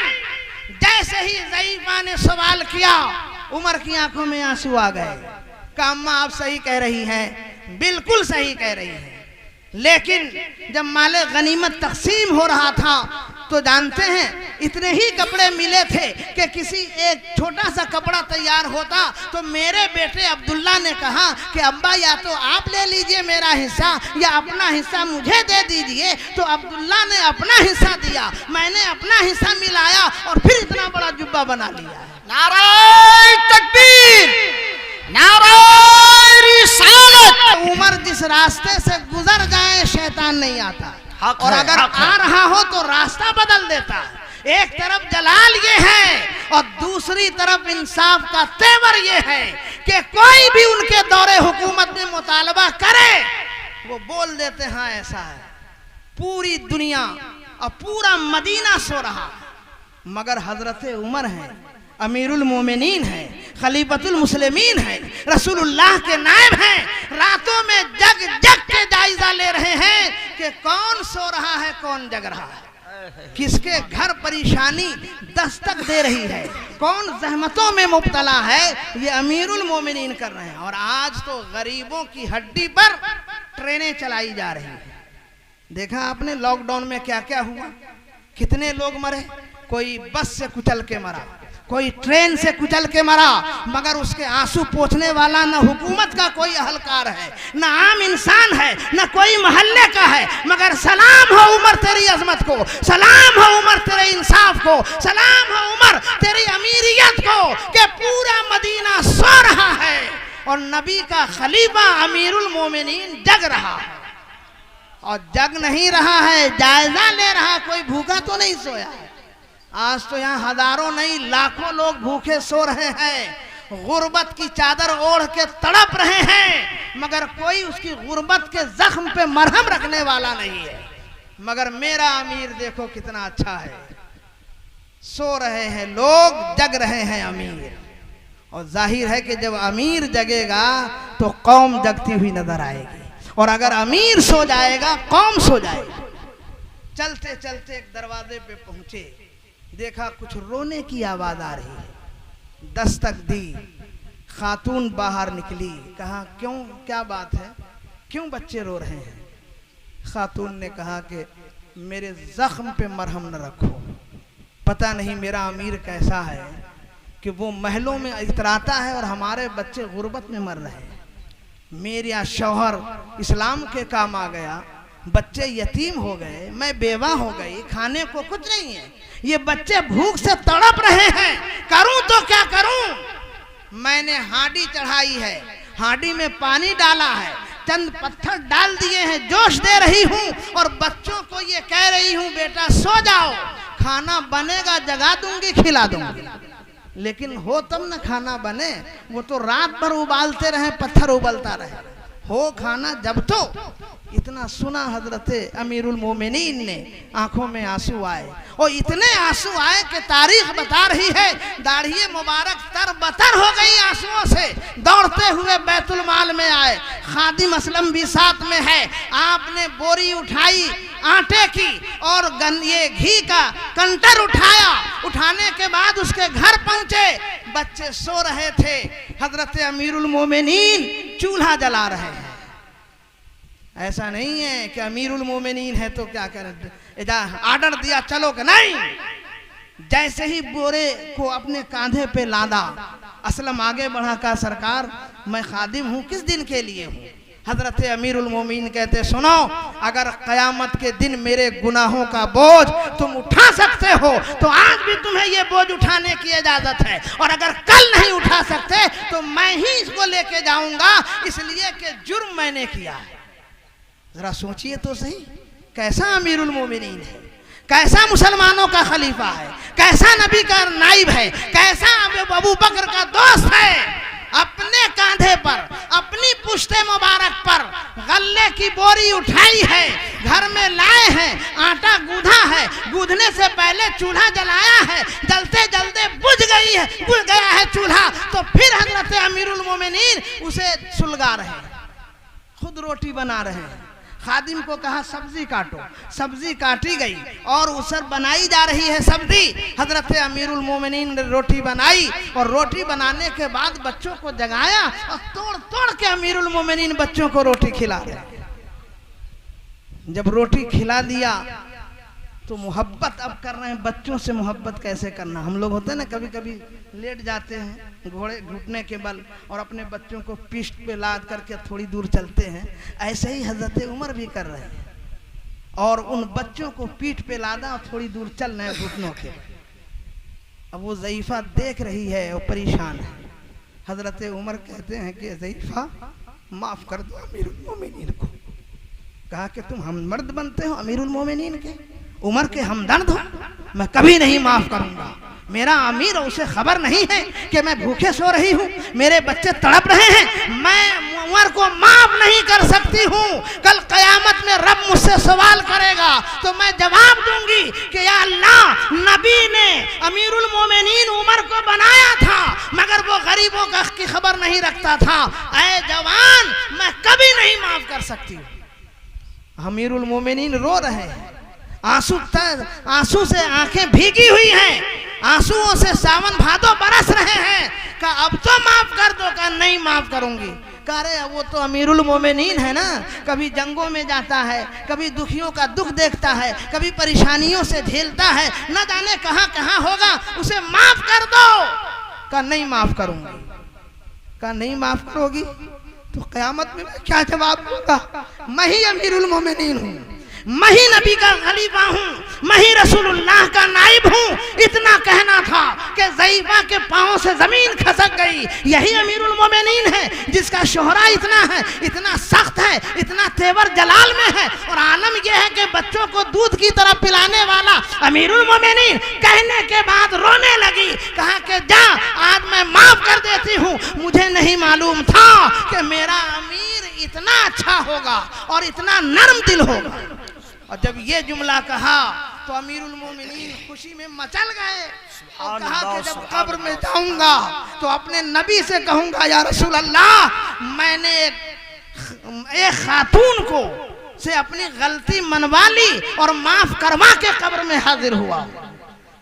जैसे ही ज़ईफ़ा ने सवाल किया, उमर की आंखों में आंसू आ गए। कहा अम्मा आप सही कह रही हैं, बिल्कुल सही कह रही हैं, लेकिन जब माले गनीमत तकसीम हो रहा था तो जानते हैं इतने ही कपड़े मिले थे कि किसी एक छोटा सा कपड़ा तैयार होता तो मेरे बेटे अब्दुल्ला ने कहा कि अब्बा या तो आप ले लीजिए मेरा हिस्सा या अपना हिस्सा मुझे दे दीजिए। तो अब्दुल्ला ने अपना हिस्सा दिया, मैंने अपना हिस्सा मिलाया और फिर इतना बड़ा जुब्बा बना लिया। नारे तकबीर, नारे रिसालत। उमर जिस रास्ते से गुजर जाए शैतान नहीं आता, और है, अगर आ रहा हो तो रास्ता बदल देता है। एक तरफ जलाल ये है और दूसरी तरफ इंसाफ का तेवर ये है कि कोई भी उनके दौरे हुकूमत में मुतालबा करे वो बोल देते हैं ऐसा है। पूरी दुनिया और पूरा मदीना सो रहा, मगर हजरत उमर हैं, अमीरुल मोमिनीन हैं, खलीफतुल मुस्लिमीन हैं, रसूलुल्लाह के नायब हैं, रातों में जग जग के जायजा ले रहे हैं कि कौन सो रहा है कौन जग रहा है, किसके घर परेशानी दस्तक दे रही है, कौन जहमतों में मुब्तला है, ये अमीरुल मोमिनीन कर रहे हैं। और आज तो गरीबों की हड्डी पर ट्रेनें चलाई जा रही है। देखा आपने लॉकडाउन में क्या क्या हुआ, कितने लोग मरे, कोई बस से कुचल के मरा, कोई ट्रेन से कुचल के मरा, मगर उसके आंसू पोंछने वाला न हुकूमत का कोई अहलकार है, न आम इंसान है, न कोई मोहल्ले का है, मगर सलाम हो उमर तेरी अजमत को, सलाम हो उमर तेरे इंसाफ को, सलाम हो उमर तेरी अमीरियत को, कि पूरा मदीना सो रहा है और नबी का खलीफा अमीरुल मोमिनीन जग रहा है। और जग नहीं रहा है, जायजा ले रहा, कोई भूखा तो नहीं सोया है। आज तो यहाँ हजारों नहीं लाखों लोग भूखे सो रहे हैं, गुर्बत की चादर ओढ़ के तड़प रहे हैं, मगर कोई उसकी गुर्बत के जख्म पे मरहम रखने वाला नहीं है। मगर मेरा अमीर देखो कितना अच्छा है, सो रहे हैं लोग, जग रहे हैं अमीर। और जाहिर है कि जब अमीर जगेगा तो कौम जगती हुई नजर आएगी, और अगर अमीर सो जाएगा कौम सो जाएगी। चलते चलते एक दरवाजे पे पहुंचे, देखा कुछ रोने की आवाज आ रही है, दस्तक दी, खातून बाहर निकली, कहा क्यों, क्या बात है, क्यों बच्चे रो रहे हैं। खातून ने कहा कि मेरे जख्म पे मरहम न रखो, पता नहीं मेरा अमीर कैसा है कि वो महलों में इतराता है और हमारे बच्चे गुर्बत में मर रहे हैं। मेरा शौहर इस्लाम के काम आ गया, बच्चे यतीम हो गए, मैं बेवा हो गई, खाने को कुछ नहीं है, ये बच्चे भूख से तड़प रहे हैं, करूं तो क्या करूं। मैंने हांडी चढ़ाई है, हांडी में पानी डाला है, चंद पत्थर डाल दिए हैं, जोश दे रही हूं और बच्चों को ये कह रही हूं बेटा सो जाओ, खाना बनेगा जगा दूंगी, खिला दूंगी। लेकिन हो तब न खाना बने, वो तो रात भर उबालते रहे, पत्थर उबलता रहे, हो खाना जब तो। इतना सुना हजरते अमीरुल मोमिनीन ने, आंखों में आंसू आए, और इतने आंसू आए कि तारीख बता रही है दाढ़ी मुबारक तर बतर हो गई आंसुओं से, दौड़ते हुए बैतुल माल में आए, खादिम असलम भी साथ में है, आपने बोरी उठाई आटे की और ये घी का कंटर उठाया, उठाने के बाद उसके घर पहुंचे, बच्चे सो रहे थे, हजरत अमीरुल मोमिनीन चूल्हा जला रहे हैं। ऐसा नहीं है कि अमीरुल मोमिनीन है तो क्या करें, आर्डर दिया चलो कि नहीं, जैसे ही बोरे को अपने कांधे पे लादा, असलम आगे बढ़ा, का सरकार मैं खादिम हूँ, किस दिन के लिए हूँ। हजरत अमीरुल मोमिनीन कहते सुनो, अगर कयामत के दिन मेरे गुनाहों का बोझ तुम उठा सकते हो तो आज भी तुम्हें ये बोझ उठाने की इजाजत है, और अगर कल नहीं उठा सकते तो मैं ही इसको लेके जाऊंगा, इसलिए कि जुर्म मैंने किया है। जरा सोचिए तो सही, कैसा अमीरुल मोमिनीन है, कैसा मुसलमानों का खलीफा है, कैसा नबी का नाइब है, कैसा अबू बकर का दोस्त है। अपने कांधे पर, अपनी पुश्ते मुबारक पर गल्ले की बोरी उठाई है, घर में लाए हैं, आटा गूंधा है, गूंधने से पहले चूल्हा जलाया है, जलते जलते बुझ गया है चूल्हा, तो फिर हजरत अमीरुल मोमिनीन उसे सुलगा रहे हैं, खुद रोटी बना रहे हैं। खादिम को कहा सब्जी काटो, सब्जी काटी गई और उसर बनाई जा रही है सब्जी। हजरत अमीरुल मोमिनीन ने रोटी बनाई और रोटी बनाने के बाद बच्चों को जगाया और तोड़ तोड़ के अमीरुल मोमिनीन बच्चों को रोटी खिला दिया। जब रोटी खिला दिया तो मोहब्बत अब कर रहे हैं, बच्चों से मोहब्बत कैसे करना। हम लोग होते हैं ना, कभी कभी लेट जाते हैं घोड़े घुटने के बल और अपने बच्चों को पीठ पे लाद करके थोड़ी दूर चलते हैं, ऐसे ही हजरत उमर भी कर रहे हैं और उन बच्चों को पीठ पे लादा और थोड़ी दूर चल रहे हैं घुटनों के। अब वो ज़ईफ़ा देख रही है और परेशान है। हजरत उमर कहते हैं कि ज़ईफ़ा माफ़ कर दो अमीरुल मोमिनीन को। कहा कि तुम हम मर्द बनते हो अमीरुल मोमिनीन के, उमर के हमदर्द हो, मैं कभी नहीं माफ करूंगा। मेरा अमीर, उसे खबर नहीं है कि मैं भूखे सो रही हूँ, मेरे बच्चे तड़प रहे हैं, मैं उमर को माफ नहीं कर सकती हूँ। कल कयामत में रब मुझसे सवाल करेगा तो मैं जवाब दूंगी कि या अल्लाह, नबी ने अमीरुल मोमिनीन उमर को बनाया था मगर वो गरीबों की खबर नहीं रखता था। ऐ जवान, मैं कभी नहीं माफ कर सकती हूँ। अमीरुल मोमिनीन रो रहे हैं, आंसू से आंखें भीगी हुई हैं, आंसुओं से सावन भादो बरस रहे हैं। कहा अब तो माफ कर दो। कहा नहीं माफ करूंगी। कह रहे वो तो अमीरुल मोमिनीन है ना, कभी जंगों में जाता है, कभी दुखियों का दुख देखता है, कभी परेशानियों से झेलता है, न जाने कहां कहां होगा, उसे माफ कर दो। कहा नहीं माफ करूंगी। कहा नहीं माफ करोगी तो कयामत में मैं क्या जवाब दूंगा? मैं ही अमीरुल मोमिनीन हूं, मैं ही नबी का खलीफा हूँ, मैं ही रसूलुल्लाह का नाइब हूँ। इतना कहना था कि ज़ईफ़ा के पांव से जमीन खसक गई। यही अमीरुल मोमिनीन है जिसका शोहरा इतना है, इतना सख्त है, इतना तेवर जलाल में है। और आलम यह है कि बच्चों को दूध की तरह पिलाने वाला अमीरुल मोमिनीन कहने के बाद रोने लगी। कहा कि जा आज मैं माफ कर देती हूँ, मुझे नहीं मालूम था कि मेरा अमीर इतना अच्छा होगा और इतना नरम दिल होगा। और जब ये जुमला कहा तो अमीरुल मोमिनीन खुशी में मचल गए और कहा कि जब कब्र में जाऊंगा तो अपने नबी से कहूंगा, या रसूल अल्लाह, मैंने एक खातून को से अपनी गलती मनवा ली और माफ करवा के कब्र में हाजिर हुआ।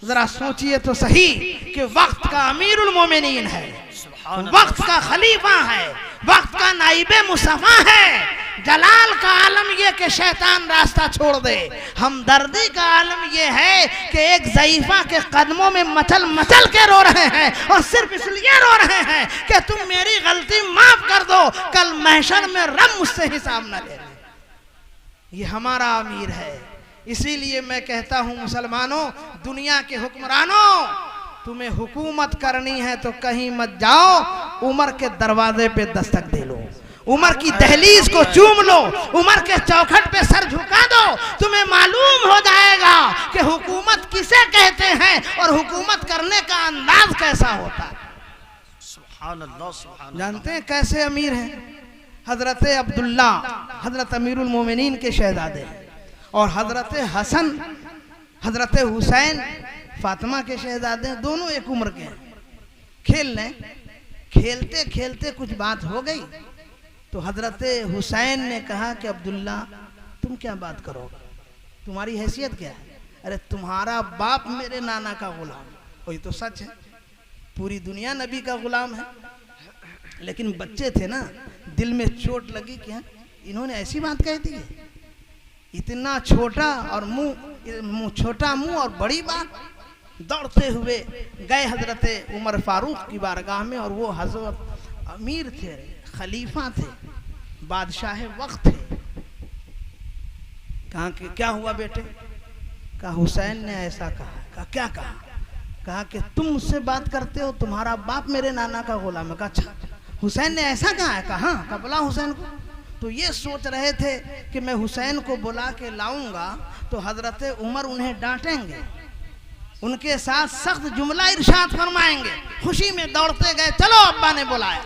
जरा सोचिए तो सही कि वक्त का अमीरुल मोमिनीन है, वक्त का खलीफा है, वक्त का नाइबे मुस्तफा है। जलाल का आलम यह कि शैतान रास्ता छोड़ दे, हमदर्दी का आलम यह है कि एक ज़ईफ़ा के कदमों में मचल मचल के रो रहे हैं और सिर्फ इसलिए रो रहे हैं कि तुम मेरी गलती माफ कर दो, कल महशर में रब मुझसे हिसाब न ले। ये हमारा अमीर है। इसीलिए मैं कहता हूँ मुसलमानों, दुनिया के हुक्मरानों, तुम्हें हुकूमत करनी है तो कहीं मत जाओ, उमर के दरवाजे पे दस्तक दे लो, उमर की दहलीज को चूम लो, उमर के चौखट पे सर झुका दो। तुम्हें मालूम हो जाएगा कि हुकूमत किसे कहते हैं और हुकूमत करने का अंदाज कैसा होता है। सुभान अल्लाह, सुभान अल्लाह। जानते हैं कैसे अमीर हैं? हजरत अब्दुल्ला, हजरत अमीरुल मोमिनीन के शहजादे, और हजरत हसन, हजरत हुसैन, फातिमा के शहजादे, दोनों एक उम्र के हैं। खेल लें, खेलते खेलते कुछ बात हो गई तो हजरत हुसैन ने कहा कि अब्दुल्ला तुम क्या बात करोगे, तुम्हारी हैसियत क्या है? अरे तुम्हारा बाप मेरे नाना का गुलाम। वही तो सच है, पूरी दुनिया नबी का गुलाम है, लेकिन बच्चे थे ना, दिल में चोट लगी। क्या इन्होंने ऐसी बात कह दी? इतना छोटा और मुंह छोटा मुंह और बड़ी बात। दौड़ते हुए गए हजरत उमर फारूक की बारगाह में, और वो हजरत अमीर थे, खलीफा थे, बादशाह वक्त थे। कहा कि क्या हुआ बेटे? कहा हुसैन ने ऐसा कहा। क्या कहा? कहा कि तुम मुझसे बात करते हो, तुम्हारा बाप मेरे नाना का गुलाम है। कहा अच्छा, हुसैन ने ऐसा कहा है? कहा कहा बुला हुसैन को। तो ये सोच रहे थे कि मैं हुसैन को बुला के लाऊंगा तो हजरत उमर उन्हें डांटेंगे, उनके साथ सख्त जुमला इरशाद फरमाएंगे। खुशी में दौड़ते गए, चलो अब्बा ने बुलाया।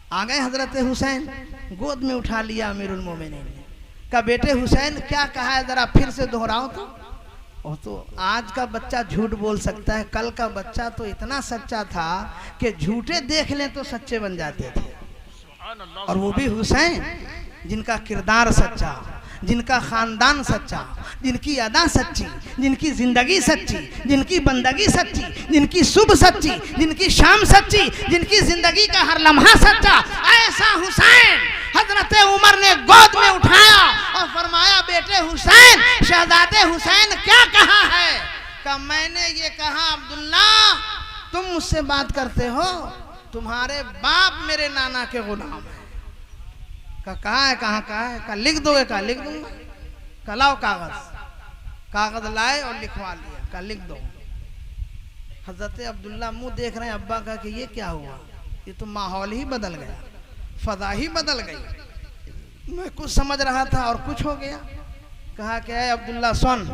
आ गए हजरत हुसैन, गोद में उठा लिया अमीरुल मोमिनीन ने। कहा बेटे हुसैन क्या कहा है, जरा फिर से दोहराओ तो आज का बच्चा झूठ बोल सकता है, कल का बच्चा तो इतना सच्चा था कि झूठे देख लें तो सच्चे बन जाते थे। और वो भी हुसैन जिनका किरदार सच्चा, जिनका खानदान सच्चा, जिनकी अदा सच्ची, जिनकी जिंदगी सच्ची, जिनकी बंदगी सच्ची, जिनकी सुबह सच्ची, जिनकी शाम सच्ची, जिनकी जिंदगी का हर लम्हा सच्चा, ऐसा हुसैन हजरत उमर ने गोद में उठाया और फरमाया बेटे हुसैन, शहजादे हुसैन क्या कहा है? कि मैंने ये कहा अब्दुल्ला तुम मुझसे बात करते हो, तुम्हारे बाप मेरे नाना के गुलाम है। कहा है? कहाँ कहा है? कहा लिख दोगे? कहा लिख दूंगा। कहा लाओ कागज लाए और लिखवा लिया। कहा लिख दो। हजरत अब्दुल्ला मुंह देख रहे हैं अब्बा का कि ये क्या हुआ, ये तो माहौल ही बदल गया, फजा ही बदल गई। मैं कुछ समझ रहा था और कुछ हो गया। कहा कि अब्दुल्ला सुन,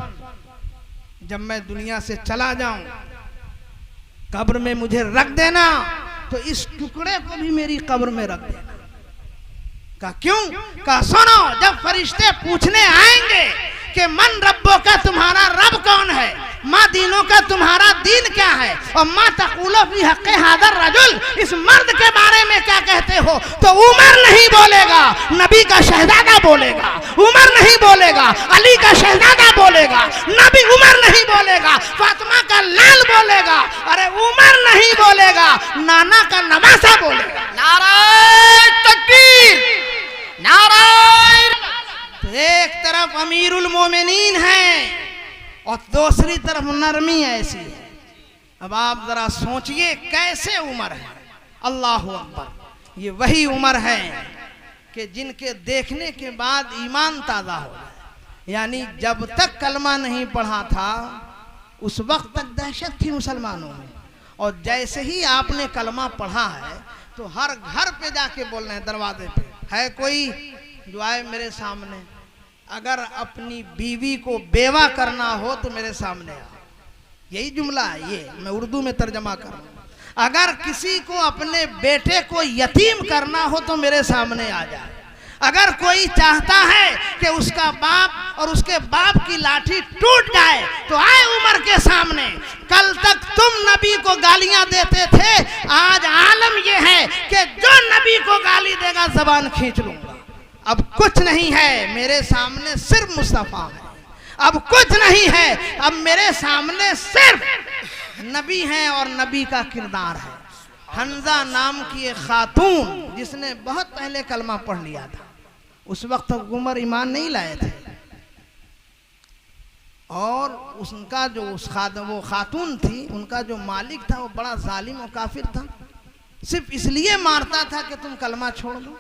जब मैं दुनिया से चला जाऊं कब्र में मुझे रख देना, तो इस टुकड़े को भी मेरी कब्र में रख देना। कहा क्यों? कहा सुनो, जब फरिश्ते पूछने आएंगे कि मन रब्बों का तुम्हारा रब कौन है, माँ दीनों का तुम्हारा दीन क्या है, और माँ तक़ूलो फी हक़्क़ि हाज़ा रजुल, इस मर्द के बारे में क्या कहते हो, तो उमर नहीं बोलेगा, नबी का शहजादा बोलेगा। उमर नहीं बोलेगा, अली का शहजादा बोलेगा, नबी उमर नहीं बोलेगा, फातिमा का लाल बोलेगा, अरे उमर नहीं बोलेगा, नाना का नवासा बोलेगा। नाराए तकबीर, नाराए। एक तरफ अमीरुल मोमिनीन है और दूसरी तरफ नरमी ऐसी है। अब आप जरा सोचिए कैसे उमर है। अल्लाह अकबर, ये वही उमर है कि जिनके देखने के बाद ईमान ताज़ा हो जाए। यानी जब तक कलमा नहीं पढ़ा था उस वक्त तक दहशत थी मुसलमानों में, और जैसे ही आपने कलमा पढ़ा है तो हर घर पे जाके बोल रहे हैं, दरवाजे पे है कोई जो आए मेरे सामने, अगर अपनी बीवी को बेवा करना हो तो मेरे सामने आओ। यही जुमला है, ये मैं उर्दू में तर्जमा कर रहा हूं। अगर किसी को अपने बेटे को यतीम करना हो तो मेरे सामने आ जाए। अगर कोई चाहता है कि उसका बाप और उसके बाप की लाठी टूट जाए तो आए उमर के सामने। कल तक तुम नबी को गालियां देते थे, आज आलम यह है कि जो नबी को गाली देगा जबान खींच लूंगा। अब कुछ नहीं है, मेरे सामने सिर्फ मुस्तफा है। अब कुछ नहीं है, अब मेरे सामने सिर्फ नबी हैं और नबी का किरदार है। हंजा नाम की एक खातून जिसने बहुत पहले कलमा पढ़ लिया था, उस वक्त उमर ईमान नहीं लाए थे, और उसका जो वो खातून थी, उनका जो मालिक था वो बड़ा जालिम और काफिर था। सिर्फ इसलिए मारता था कि तुम कलमा छोड़ दो,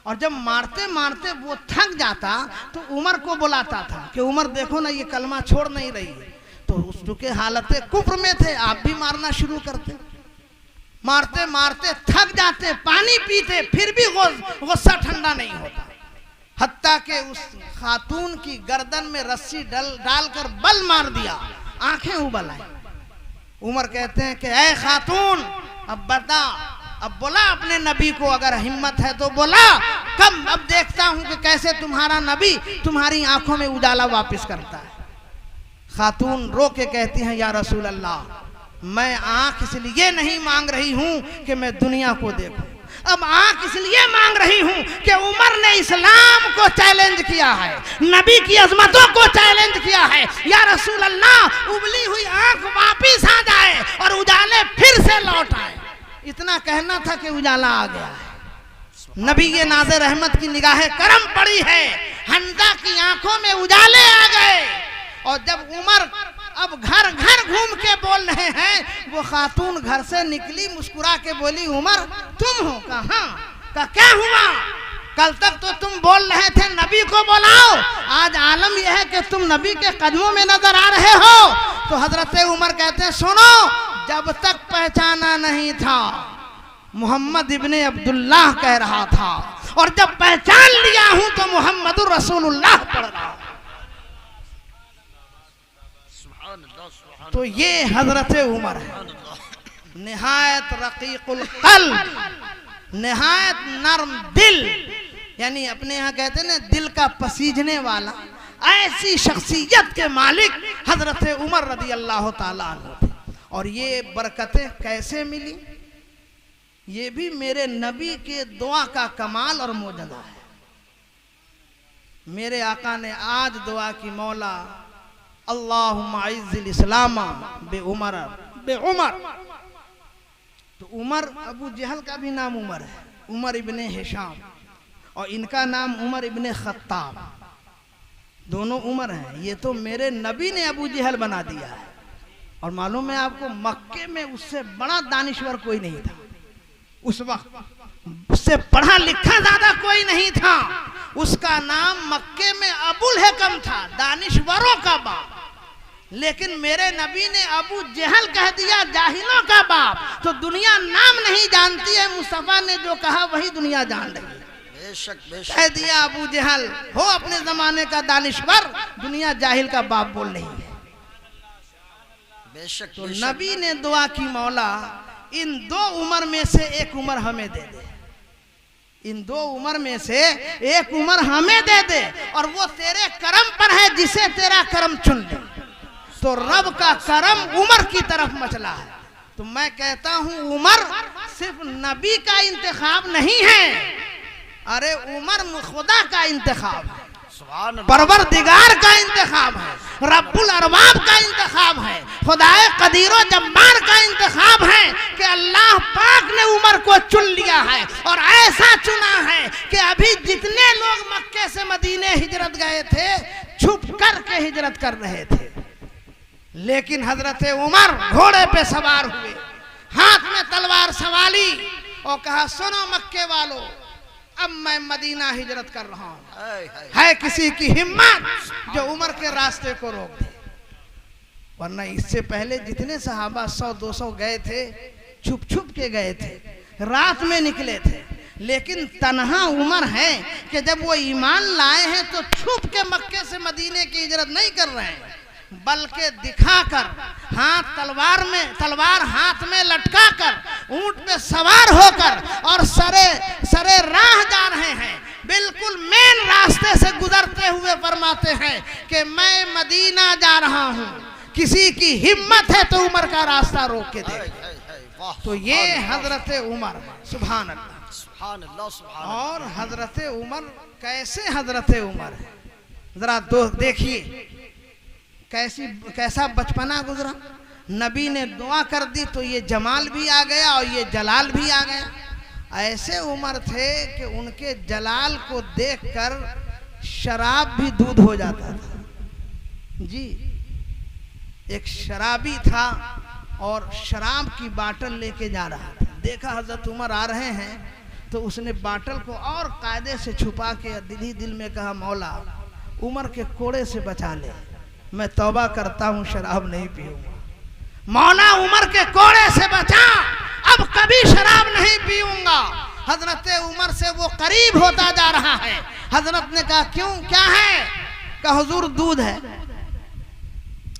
और जब मारते मारते वो थक जाता तो उमर को बुलाता था कि उमर देखो ना ये कलमा छोड़ नहीं रही है। तो उसके हालत कुफ्र में थे, आप भी मारना शुरू करते। मारते मारते थक जाते, पानी पीते, फिर भी गुस्सा ठंडा नहीं होता। हत्ता के उस खातून की गर्दन में रस्सी डालकर बल मार दिया, आंखें उबल आई। उमर कहते हैं कि ऐ खातून अब बता, अब बोला अपने नबी को, अगर हिम्मत है तो बोला, कब अब देखता हूं कि कैसे तुम्हारा नबी तुम्हारी आंखों में उजाला वापस करता है। खातून रो के कहती हैं, या रसूल अल्लाह, मैं आंख इसलिए नहीं मांग रही हूं कि मैं दुनिया को देखूं, अब आंख इसलिए मांग रही हूं कि उमर ने इस्लाम को चैलेंज किया है, नबी की अजमतों को चैलेंज किया है। या रसूल अल्लाह, उबली हुई आंख वापिस आ जाए और उजाले फिर से लौट आए। इतना कहना था कि उजाला आ गया है। नबी के नाज़े रहमत की निगाहे करम पड़ी है, हंजा की आंखों में उजाले आ गए। और जब उमर अब घर घर घूम के बोल रहे हैं, वो खातून घर से निकली, मुस्कुरा के बोली, उमर तुम हो? कहाँ का क्या हुआ? कल तक तो तुम बोल रहे थे नबी को बुलाओ, आज आलम यह है कि तुम नबी के कदमों में नजर आ रहे हो। तो हजरत उमर कहते हैं, सुनो, जब तक पहचाना नहीं था मोहम्मद इब्ने अब्दुल्लाह कह रहा था, और जब पहचान लिया हूं तो मोहम्मदुर रसूलुल्लाह पढ़ रहा हूं। तो ये हजरत उमर है, निहायत रकीकुल कल्ब, निहायत नर्म दिल, यानी अपने यहाँ कहते हैं ना दिल का पसीजने वाला, ऐसी शख्सियत के मालिक हजरत उमर रदी अल्लाह ताला अन्हु थे। और ये बरकतें कैसे मिली? ये भी मेरे नबी के दुआ का कमाल और मौजज़ा है। मेरे आका ने आज दुआ की, मौला अल्लाहुम्मा इज़्ज़िल इस्लामा बे उमर बे उमर। तो उमर, अबू जहल का भी नाम उमर है, उमर इब्ने हिशाम, और इनका नाम उमर इब्ने खत्ताब, दोनों उमर हैं। ये तो मेरे नबी ने अबू जहल बना दिया है। और मालूम है आपको, मक्के में उससे बड़ा दानिश्वर कोई नहीं था उस वक्त, उससे पढ़ा लिखा ज्यादा कोई नहीं था। उसका नाम मक्के में अबुल हिकम था, दानिश्वरों का बाप। लेकिन मेरे नबी ने अबू जहल कह दिया, जाहिलों का बाप। तो दुनिया नाम नहीं जानती है, मुस्तफा ने जो कहा वही दुनिया जान रही है। बेशक बेशक कह दिया अबू जहल हो अपने जमाने का दानिश्वर, दुनिया जाहिल का बाप बोल रही है। बेशक। तो नबी ने दुआ की, मौला इन दो उमर में से एक उमर हमें दे दे, इन दो उमर में से एक उमर हमें दे दे, और वो तेरे करम पर है, जिसे तेरा करम चुन ले। तो रब का करम उमर की तरफ मचला है। तो मैं कहता हूं, उमर सिर्फ नबी का इंतखाब नहीं है, अरे उमर खुदा का इंतखाब है। परवरदिगार का इंतखाब है, रब्बुल अरबाब का इंतखाब है, खुदाए कदीरो जब्बार का इंतखाब है कि अल्लाह पाक ने उमर को चुन लिया है। और ऐसा चुना है कि अभी जितने लोग मक्के से मदीने हिजरत गए थे छुप कर के हिजरत कर रहे थे, लेकिन हजरत उमर घोड़े पे सवार हुए, हाथ में तलवार संभाली और कहा सुनो मक्के वालों, अब मैं मदीना हिजरत कर रहा हूं। है किसी की हिम्मत जो उमर के रास्ते को रोक दे? वरना इससे पहले जितने सहाबा 100-200 गए थे छुप छुप के गए थे, रात में निकले थे, लेकिन तन्हा उमर है कि जब वो ईमान लाए हैं तो छुप के मक्के से मदीने की हिजरत नहीं कर रहे हैं, बल्कि दिखाकर तलवार हाथ में लटकाकर ऊंट पे सवार होकर और सरे राह जा रहे हैं, बिल्कुल मेन रास्ते से गुजरते हुए फरमाते हैं कि मैं मदीना जा रहा हूं, किसी की हिम्मत है तो उमर का रास्ता रोक के दे। तो ये हजरत उमर, सुभान अल्लाह। और हजरत उमर कैसे हजरत उमर है, जरा देखिए कैसा बचपना गुजरा। नबी ने दुआ कर दी तो ये जमाल भी आ गया और ये जलाल भी आ गया। ऐसे उमर थे कि उनके जलाल को देखकर शराब भी दूध हो जाता था जी। एक शराबी था और शराब की बाटल लेके जा रहा था, देखा हजरत उमर आ रहे हैं तो उसने बाटल को और कायदे से छुपा के दिल ही दिल में कहा मौला उमर के कोड़े से बचा ले, मैं तौबा करता हूं शराब नहीं पीऊंगा। मौला उमर के कोड़े से बचा, अब कभी शराब नहीं पीऊंगा। हजरत उमर से वो करीब होता जा रहा है। हजरत ने कहा क्यों, क्या है? कहा हुजूर दूध है।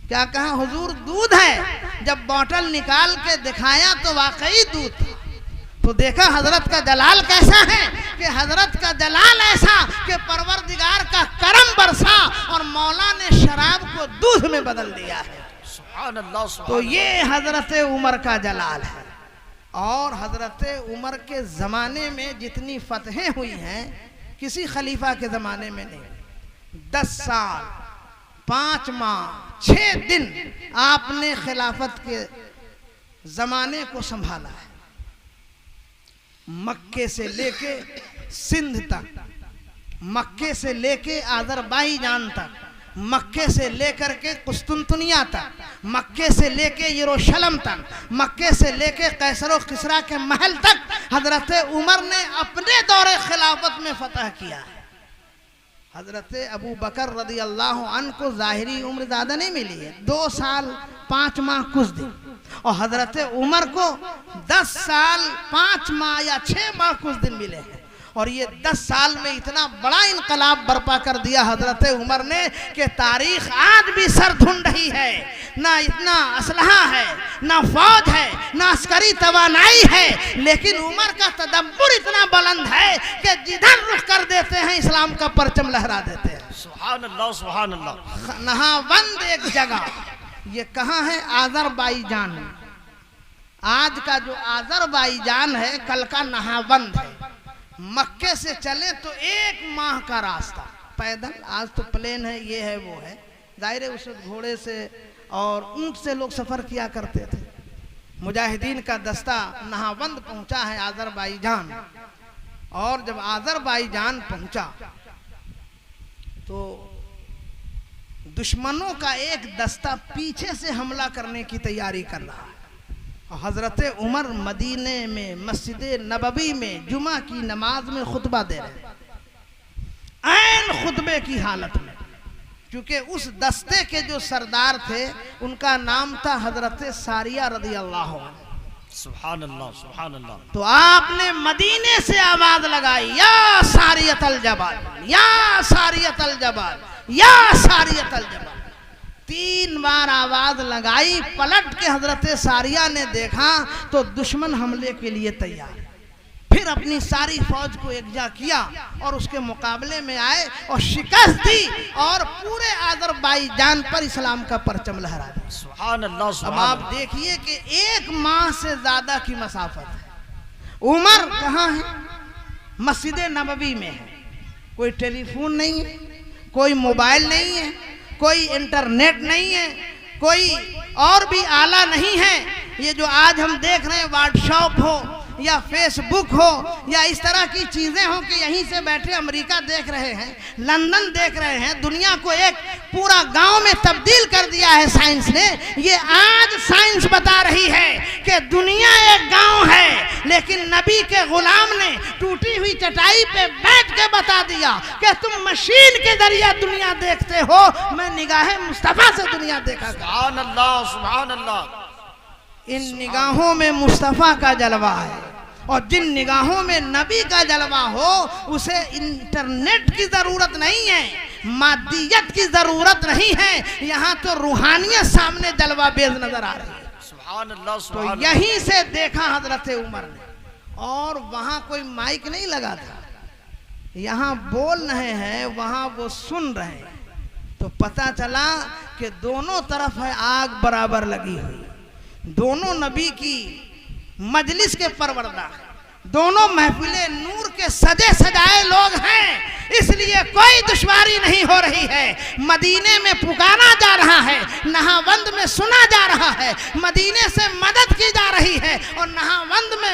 क्या कहा? हुजूर दूध है। जब बोतल निकाल के दिखाया तो वाकई दूध था। तो देखा हजरत का जलाल कैसा है कि हजरत का जलाल ऐसा कि परवरदिगार का करम बरसा और मौला ने शराब को दूध में बदल दिया है। सुभान अल्लाह। तो ये हजरत उमर का जलाल है। और हजरत उमर के ज़माने में जितनी फतहें हुई हैं किसी खलीफा के ज़माने में नहीं। 10 साल 5 माह 6 दिन आपने खिलाफत के ज़माने को संभाला है। मक्के से लेके सिंध तक, मक्के से लेके आज़रबाईजान तक, मक्के से लेकर के कुस्तुनतुनिया तक, मक्के से लेके यरूशलेम तक, मक्के से लेके कैसर और किसरा के महल तक हजरत उमर ने अपने दौरे खिलाफत में फतह किया है। हजरत अबू बकर रदी अल्लाह अन्हु को ज़ाहिरी उम्र ज़्यादा नहीं मिली है, 2 साल 5 माह कुछ दिन, और हजरत उमर को 10 साल 5 माह या 6 माह कुछ दिन मिले हैं। और ये 10 साल में इतना बड़ा इनकलाब बर्पा कर दिया हजरत उमर ने कि तारीख आज भी सर ढूंढ रही है। ना इतना असलहा है, ना फौज है, ना अस्करी तवानाई है, लेकिन उमर का तदब्बुर इतना बुलंद है कि जिधर रुख कर देते हैं इस्लाम का परचम लहरा देते हैं। सुभान अल्लाह, सुभान अल्लाह। नहावंद एक जगह, ये कहाँ है? आज़रबाईजान में। आज का जो आज़रबाईजान है कल का नहावंद है। मक्के से चले तो 1 माह का रास्ता पैदल, आज तो प्लेन है, ये है वो है, जाहिर है उस घोड़े से और ऊंट से लोग सफ़र किया करते थे। मुजाहिदीन का दस्ता नहावंद पहुंचा है आज़रबाईजान। और जब आज़रबाईजान पहुंचा तो दुश्मनों का एक दस्ता पीछे से हमला करने की तैयारी कर रहा है। हजरत उमर मदीने में मस्जिद नबवी में जुमा की नमाज में खुतबा दे रहे हैं, ऐन खुतबे की हालत में, क्योंकि उस दस्ते के जो सरदार थे उनका नाम था हजरत सारिया रदी अल्लाह अन्हु। सुभान अल्लाह, सुभान अल्लाह। तो आपने मदीने से आवाज लगाई, या सारियतल जबाल, या सारियतल जबाल, या सारियतल जबाल। 3 बार आवाज लगाई। पलट के हजरत सारिया ने देखा तो दुश्मन हमले के लिए तैयार। फिर अपनी सारी फौज को एकजा किया और उसके मुकाबले में आए और शिकस्त दी और पूरे आज़रबाईजान पर इस्लाम का परचम लहरा दिया। सुभान अल्लाह। अब आप देखिए कि 1 माह से ज्यादा की मसाफत है। उमर कहाँ है? मस्जिद नबवी में है। कोई टेलीफोन नहीं है, कोई मोबाइल नहीं है, कोई इंटरनेट नहीं है, कोई और भी आला नहीं है। ये जो आज हम देख रहे हैं व्हाट्सएप हो या फेसबुक हो या इस तरह की चीजें हो कि यहीं से बैठे अमेरिका देख रहे हैं, लंदन देख रहे हैं, दुनिया को एक पूरा गांव में तब्दील कर दिया है साइंस ने। ये आज साइंस बता रही है कि दुनिया एक गांव है, लेकिन नबी के गुलाम ने टूटी हुई चटाई पे बैठ के बता दिया कि तुम मशीन के जरिए दुनिया देखते हो, मैं निगाहे मुस्तफा से दुनिया देखा। सुभान अल्लाह, सुभान अल्लाह। इन निगाहों में मुस्तफ़ा का जलवा है, और जिन निगाहों में नबी का जलवा हो उसे इंटरनेट की जरूरत नहीं है, मादियत की जरूरत नहीं है। यहाँ तो रूहानियत सामने जलवा बेज नजर आ रही है। सुभान अल्लाह, तो यहीं से देखा हजरत उमर ने, और वहाँ कोई माइक नहीं लगा था, यहाँ बोल रहे हैं, वहाँ वो सुन रहे हैं। तो पता चला कि दोनों तरफ है आग बराबर लगी हुई, दोनों नबी की मजलिस के परवरदा, दोनों महफिले नूर के सजे सजाए लोग हैं, इसलिए कोई दुश्वारी नहीं हो रही है। मदीने में पुकारा जा रहा है, नहावंद में सुना जा रहा है, मदीने से मदद की जा रही है, और नहावंद में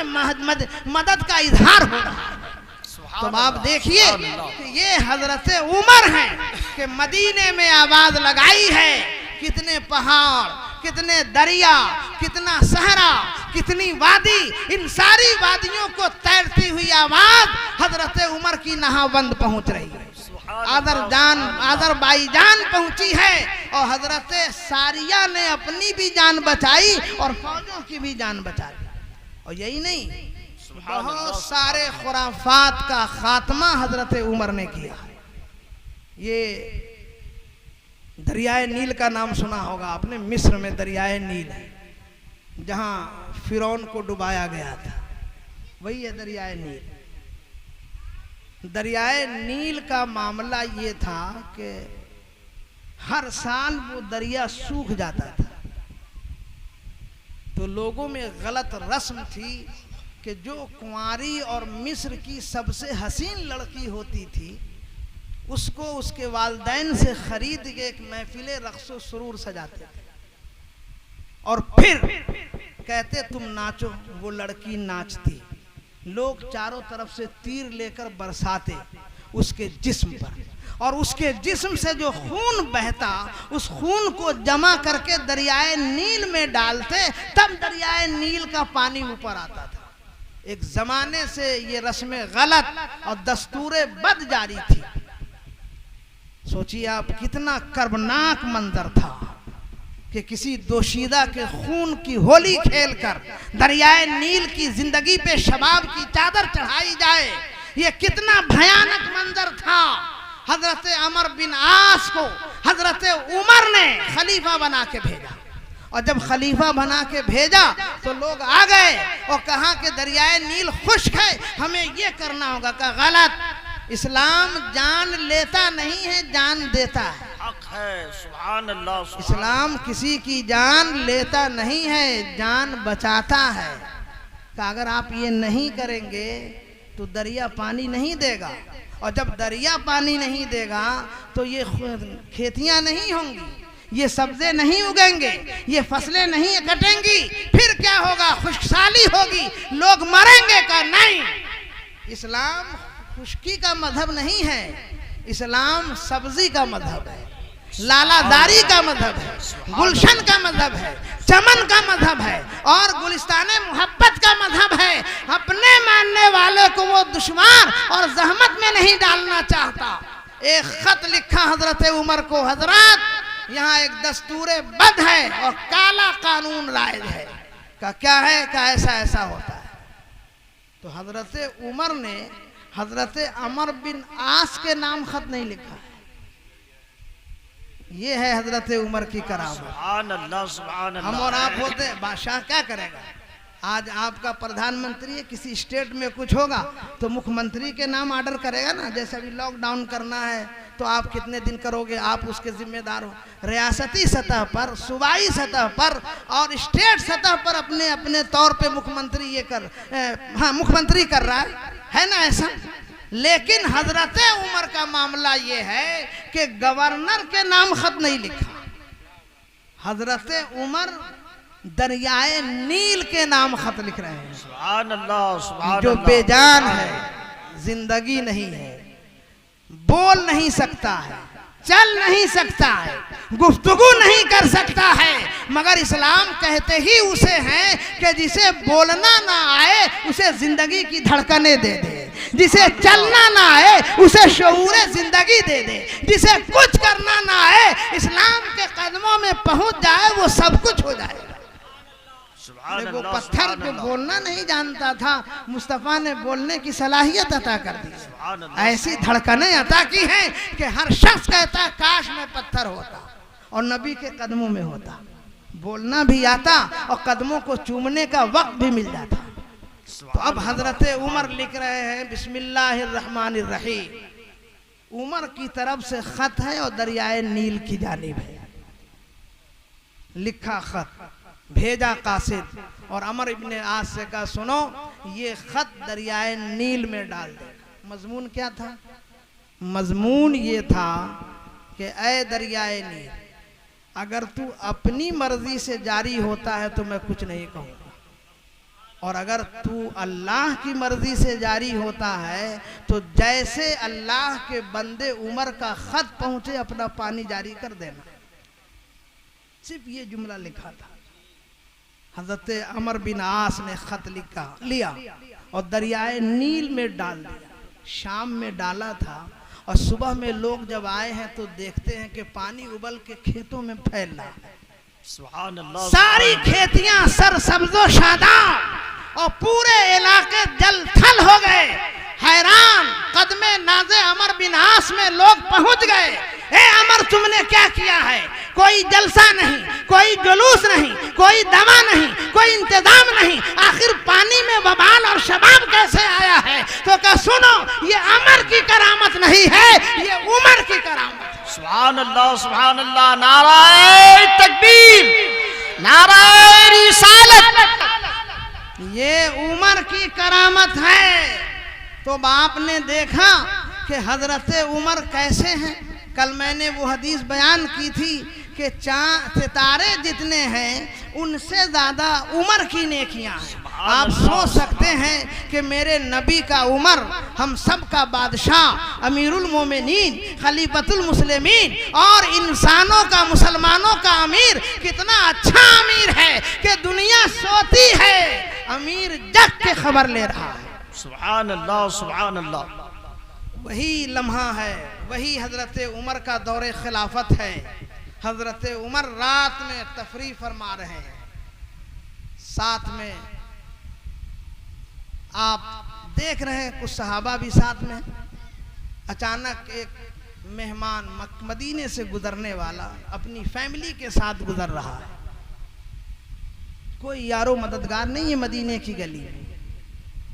मदद का इजहार हो रहा है। तो आप देखिए कि ये हजरत उमर हैं कि मदीने में आवाज लगाई है। कितने पहाड़, कितने दरिया, कितना सहरा, कितनी वादी, इन सारी वादियों को तैरती हुई आवाज हजरत उमर की नहाबंद पहुंच रही है। आज़रबाईजान पहुंची है, और हजरत सारिया ने अपनी भी जान बचाई और फौजों की भी जान बचाई। और यही नहीं, बहुत सारे खुराफात का खात्मा हजरत उमर ने किया। ये दरियाए नील का नाम सुना होगा आपने, मिस्र में दरियाए नील है, जहाँ फिरौन को डुबाया गया था, वही है दरियाए नील। दरियाए नील का मामला ये था कि हर साल वो दरिया सूख जाता था, तो लोगों में गलत रस्म थी कि जो कुंवारी और मिस्र की सबसे हसीन लड़की होती थी उसको उसके वालिदैन से खरीद के एक महफिले रक्सो सुरूर सजाते थे, और फिर कहते तुम नाचो। वो लड़की नाचती, लोग चारों तरफ से तीर लेकर बरसाते उसके जिस्म पर, और उसके जिस्म से जो खून बहता उस खून को जमा करके दरियाए नील में डालते, तब दरियाए नील का पानी ऊपर आता था। एक जमाने से ये रस्में गलत और दस्तूरे बद जारी थी। सोचिए आप, कितना कर्मनाक मंजर था कि किसी दोशीदा के खून की होली खेलकर दरियाए नील की जिंदगी पे शबाब की चादर चढ़ाई जाए। ये कितना भयानक मंजर था। हजरत अमर बिन आस को हजरत उमर ने खलीफा बना के भेजा, और जब खलीफा बना के भेजा तो लोग आ गए और कहा कि दरियाए नील खुश्क है, हमें ये करना होगा। का गलत, इस्लाम जान लेता नहीं है, जान देता है। हक है, सुभान अल्लाह। इस्लाम किसी की जान लेता नहीं है, जान बचाता है। कि अगर आप ये नहीं करेंगे तो दरिया पानी नहीं देगा, और जब दरिया पानी नहीं देगा तो ये खेतियां नहीं होंगी, ये सब्जे नहीं उगेंगे, ये फसलें नहीं कटेंगी, फिर क्या होगा? खुशहाली होगी, लोग मरेंगे। का नहीं, इस्लाम खुशकी का मजहब नहीं है, इस्लाम सब्जी का मजहब है, लालादारी का मजहब है, गुलशन का मजहब है, चमन का मजहब है, और गुलिस्ताने मोहब्बत का मजहब है। अपने मानने वाले को वो दुश्मन और जहमत में नहीं डालना चाहता। एक खत लिखा हजरत उमर को, हजरत यहाँ एक दस्तूरे बद है और काला कानून राइज है। का क्या है? का ऐसा ऐसा होता है। तो हजरत उमर ने हजरत अमर बिन आस के नाम खत नहीं लिखा है। ये है हजरत उमर की करामत। सुभान अल्लाह, सुभान अल्लाह। हम और आप होते, बादशाह क्या करेगा? आज आपका प्रधानमंत्री है, किसी स्टेट में कुछ होगा तो मुख्यमंत्री के नाम ऑर्डर करेगा ना। जैसे अभी लॉकडाउन करना है तो आप कितने दिन करोगे, आप उसके जिम्मेदार हो। रियासती सतह पर, सूबाई सतह पर और स्टेट सतह पर अपने अपने तौर पे मुख्यमंत्री ये हाँ मुख्यमंत्री कर रहा है ना ऐसा। लेकिन हजरत उमर का मामला ये है कि गवर्नर के नाम खत नहीं लिखा। हजरत उमर दरियाए नील के नाम खत लिख रहे हैं। सुभान अल्लाह, सुभान जो अल्लाह। बेजान है, जिंदगी नहीं है, बोल नहीं सकता है, चल नहीं सकता है, गुफ्तगू नहीं कर सकता है, मगर इस्लाम कहते ही उसे हैं कि जिसे बोलना ना आए उसे जिंदगी की धड़कनें दे दे, जिसे चलना ना आए उसे शऊर जिंदगी दे दे, जिसे कुछ करना ना आए इस्लाम के कदमों में पहुंच जाए वो सब कुछ हो जाएगा। सुभान वो अल्लाह, पत्थर सुभान जो अल्लाह। बोलना नहीं जानता था, मुस्तफ़ा ने बोलने की सलाहियत अता कर दी। सुभान अल्लाह। ऐसी धड़कनें अता की हैं कि हर शख्स कहता है काश में पत्थर होता और नबी के कदमों में होता, बोलना भी आता और कदमों को चूमने का वक्त भी मिल जाता। तो अब हजरत उमर लिख रहे हैं बिस्मिल्लाहिर्रहमानिर्रहीम। उमर की तरफ से खत है और दरियाए नील की जानिब है। लिखा खत भेजा कासिद और अमर इब्ने आस से कहा सुनो ये खत दरियाए नील में डाल दे। मजमून क्या था? मजमून ये था कि ऐ दरियाए नील, अगर तू अपनी मर्जी से जारी होता है तो मैं कुछ नहीं कहूँगा, और अगर तू अल्लाह की मर्जी से जारी होता है तो जैसे अल्लाह के बंदे उमर का खत पहुँचे अपना पानी जारी कर देना। सिर्फ ये जुमला लिखा था। हजरत अमर बिन आस ने खत लिया और दरियाए नील में डाल दिया। शाम में डाला था और सुबह में लोग जब आए हैं तो देखते हैं कि पानी उबल के खेतों में फैल रहा है। सुभान अल्लाह। सारी खेतियां सरसब्जो शादाब और पूरे इलाके जल थल हो गए। हैरान कदमे नाज़े अमर बिन आस में लोग पहुंच गए। ए अमर तुमने क्या किया है? कोई जलसा नहीं, कोई जुलूस नहीं, कोई दवा नहीं, कोई इंतजाम नहीं, आखिर पानी में बवाल और शबाब कैसे आया है? तो कहा सुनो ये अमर की करामत नहीं है, ये उमर की करामत है। सुभान अल्लाह, सुभान अल्लाह। नाराए तकबीर, नाराए रिसालत। ये उमर की करामत है। तो बाप ने देखा कि हजरत उमर कैसे हैं। कल मैंने वो हदीस बयान की थी कि सितारे जितने हैं उनसे ज़्यादा उमर की नेकियां हैं। आप सोच सकते हैं कि मेरे नबी का उमर, हम सब का बादशाह, अमीरुल मोमिनीन, खलीफतुल मुस्लिमीन और इंसानों का, मुसलमानों का अमीर, कितना अच्छा अमीर है कि दुनिया सोती है, अमीर जग के खबर ले रहा है। सुभान अल्लाह, सुभान अल्लाह। वही लम्हा है, वही हजरत उमर का दौरे खिलाफत है। हजरत उमर रात में तफरीह फरमा रहे हैं, साथ में आप देख रहे हैं कुछ सहाबा भी साथ में। अचानक एक मेहमान मदीने से गुजरने वाला अपनी फैमिली के साथ गुजर रहा है। कोई यारो मददगार नहीं है मदीने की गली में,